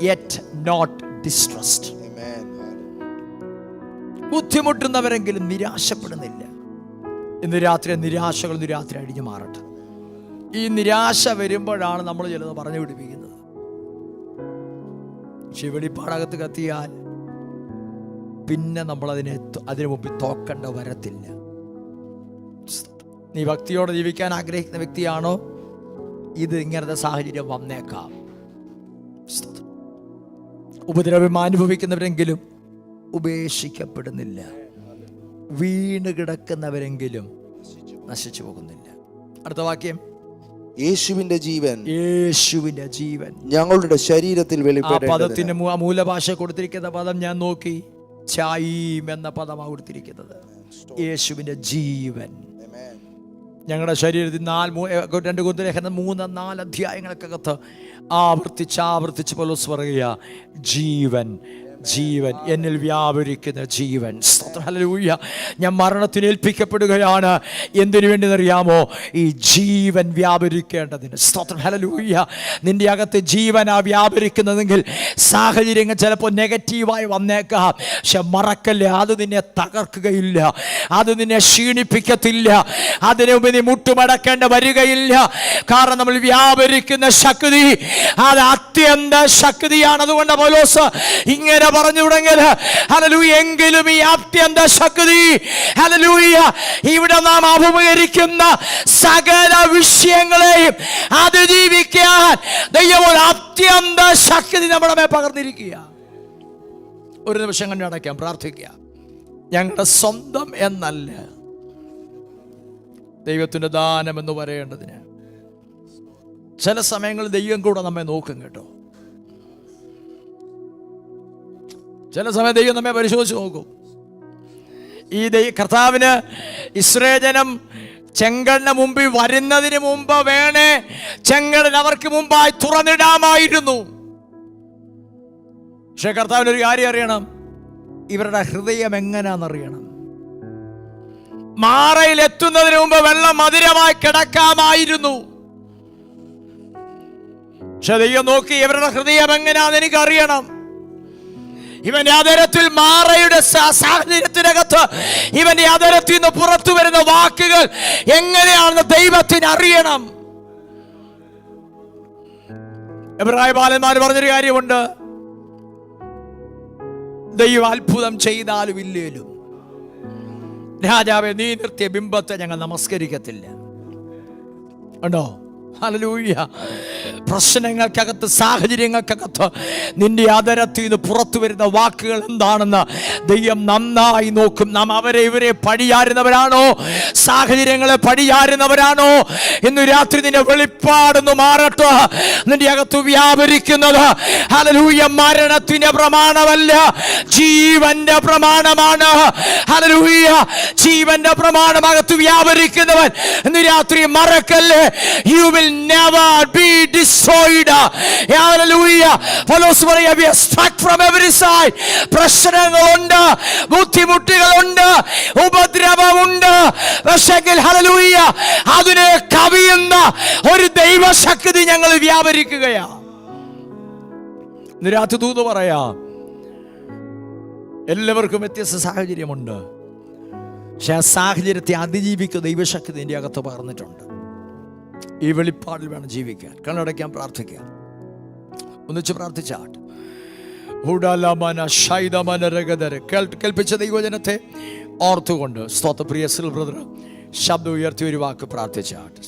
yet not distressed. ബുദ്ധിമുട്ടുന്നവരെങ്കിലും നിരാശപ്പെടുന്നില്ല. ഇന്ന് രാത്രി നിരാശകൾ ഇന്ന് രാത്രി അടിഞ്ഞു മാറട്ടെ. ഈ നിരാശ വരുമ്പോഴാണ് നമ്മൾ ചിലത് പറഞ്ഞു പിടിപ്പിക്കുന്നത്. പക്ഷെ വെളിപ്പാടകത്ത് കത്തിയാൽ പിന്നെ നമ്മൾ അതിനു മുമ്പിൽ തോക്കേണ്ട വരത്തില്ല. നീ ഭക്തിയോടെ ജീവിക്കാൻ ആഗ്രഹിക്കുന്ന വ്യക്തിയാണോ? ഇത് ഇങ്ങനത്തെ സാഹചര്യം വന്നേക്കാം. ഉപദ്രവം അനുഭവിക്കുന്നവരെങ്കിലും ഉപേക്ഷിക്കപ്പെടുന്നില്ല. വീണ് കിടക്കുന്നവരെങ്കിലും നശിച്ചു പോകുന്നില്ല. അടുത്ത വാക്യം, യേശുവിന്റെ ജീവൻ, യേശുവിന്റെ ജീവൻ ഞങ്ങളുടെ ശരീരത്തിൽ വെളിപ്പെടും. ആ പദത്തിന് മൂലഭാഷ കൊടുത്തിരിക്കുന്ന പദം ഞാൻ നോക്കി, ചായീം എന്ന പദമാണ് കൊടുത്തിരിക്കുന്നത്. യേശുവിന്റെ ജീവൻ ഞങ്ങളുടെ ശരീരത്തിൽ 2 കൊരിന്ത്യർ ലേഖനം 3-4 അധ്യായങ്ങൾക്കകത്ത് ആവർത്തിച്ച് പൗലോസ് പറയുക, ജീവൻ ജീവൻ എന്നിൽ വ്യാപരിക്കുന്ന ജീവൻ. സ്തോത്രം, ഹല്ലേലൂയ. ഞാൻ മരണത്തിന് ഏൽപ്പിക്കപ്പെടുകയാണ്. എന്തിനു വേണ്ടിയെന്നറിയാമോ? ഈ ജീവൻ വ്യാപരിക്കേണ്ടതിന്. സ്തോത്രം, ഹല്ലേലൂയ. നിന്റെ അകത്ത് ജീവനാ വ്യാപരിക്കുന്നതെങ്കിൽ സാഹചര്യങ്ങൾ ചിലപ്പോൾ നെഗറ്റീവായി വന്നേക്കാം. പക്ഷെ മറക്കല്ലേ, അത് നിന്നെ തകർക്കുകയില്ല, അത് നിന്നെ ക്ഷീണിപ്പിക്കത്തില്ല, അതിനു മുമ്പ് നീ മുട്ടുമടക്കേണ്ട വരികയില്ല. കാരണം നമ്മൾ വ്യാപരിക്കുന്ന ശക്തി അത് അത്യന്ത ശക്തിയാണ്. അതുകൊണ്ട് പൗലോസ് ഇങ്ങനെ പറഞ്ഞു തുടങ്ങിയത്, ഹല്ലേലൂയ, എങ്കിലും ഈ അത്യന്ത ശക്തി, ഹല്ലേലൂയ, ഇവിടെ നാം അഭിമുഖീകരിക്കുന്ന സകല വിഷയങ്ങളെയും അതിജീവിക്കാൻ ദൈവം ഒരു അത്യന്ത ശക്തി നമ്മുടെ മേൽ പകർന്നിരിക്കുക. ഒരു നിമിഷം കണ്ടു അടയ്ക്കാം, പ്രാർത്ഥിക്കുക. ഞങ്ങളുടെ സ്വന്തം എന്നല്ല, ദൈവത്തിൻ്റെ ദാനം എന്ന് പറയേണ്ടതിന് ചില സമയങ്ങളിൽ ദൈവം കൂടെ നമ്മെ നോക്കും കേട്ടോ. ചില സമയം ദൈവം നമ്മെ പരിശോധിച്ച് നോക്കും. ഈ കർത്താവിന് ഇസ്രായേൽ ജനം ചെങ്കടലിന് മുമ്പിൽ വരുന്നതിന് മുമ്പ് വേണേ ചെങ്കടൽ അവർക്ക് മുമ്പായി തുറന്നിടാമായിരുന്നു. പക്ഷെ കർത്താവിനൊരു കാര്യം അറിയണം, ഇവരുടെ ഹൃദയം എങ്ങനെയാണെന്നറിയണം. മാറയിൽ എത്തുന്നതിന് മുമ്പ് വെള്ളം മധുരമായി കിടക്കാമായിരുന്നു. പക്ഷെ ദൈവം നോക്കി ഇവരുടെ ഹൃദയം എങ്ങനെയാണെന്ന് എനിക്കറിയണം. ഇവന്റെ അതരത്തിൽ, മാറയുടെ സാഹചര്യത്തിനകത്ത് ഇവന്റെ അതരത്തിൽ നിന്ന് പുറത്തു വരുന്ന വാക്കുകൾ എങ്ങനെയാണെന്ന് ദൈവത്തിന് അറിയണം. എബ്രായ ബാലന്മാർ പറഞ്ഞൊരു കാര്യമുണ്ട്, ദൈവം അത്ഭുതം ചെയ്താലും ഇല്ലേലും രാജാവെ, നീ നിർത്തിയ ബിംബത്തെ ഞങ്ങൾ നമസ്കരിക്കത്തില്ല. ഉണ്ടോ? ഹല്ലേലൂയ. പ്രശ്നങ്ങൾക്കകത്ത്, സാഹചര്യങ്ങൾക്കകത്ത് നിന്റെ അതരത്തിൽ നിന്ന് പുറത്തു വരുന്ന വാക്കുകൾ എന്താണെന്ന് ദൈവം നന്നായി നോക്കും. നാം അവരെ ഇവരെ പടിയാറുന്നവരാണോ, സാഹചര്യങ്ങളെ പടിയാറുന്നവരാണോ? ഇന്ന് രാത്രി നിന്റെ വെളിപ്പാടൊന്ന് മാറട്ടെ. നിന്റെ അകത്ത് വ്യാപരിക്കുന്നത്, ഹല്ലേലൂയ, മരണത്തിന്റെ പ്രമാണമല്ല, ജീവന്റെ പ്രമാണമാണ്. ഹല്ലേലൂയ. ജീവന്റെ പ്രമാണമകത്ത് വ്യാപരിക്കുന്നവൻ ഇന്ന് രാത്രി മറക്കല്ലേ, you will never be destroyed. Hallelujah. പൗലോസ് പറയുക, we are struck from every side. പ്രശ്നങ്ങളുണ്ട്, ബുദ്ധിമുട്ടുകളുണ്ട്, ഉപദ്രവമുണ്ട്. പക്ഷെങ്കിൽ ഹല്ലേലൂയ, അതിനെ കവിയുന്ന ഒരു ദൈവശക്തി ഞങ്ങൾ വ്യാപരിക്കുകയാണ്. ഇന്ന് രാത്രി ദൂത് പറയാം, എല്ലാവർക്കും വ്യത്യസ്ത സാഹചര്യമുണ്ട്. പക്ഷെ ആ സാഹചര്യത്തെ അതിജീവിക്കുന്ന ദൈവശക്തി നിന്റെ അകത്ത് പകർന്നിട്ടുണ്ട്. ഈ വെളിപ്പാടിൽ വേണം ജീവിക്കാൻ. കണ്ണടയ്ക്കാൻ, പ്രാർത്ഥിക്കാം. ഒന്നിച്ച് പ്രാർത്ഥിച്ചാട്ട്. കേൾപ്പിച്ച ദൈവജനത്തെ ഓർത്തുകൊണ്ട് സ്തോത്ര പ്രിയ സിൽ ബ്രദർ ശബ്ദം ഉയർത്തി ഒരു വാക്ക് പ്രാർത്ഥിച്ചാട്ട്.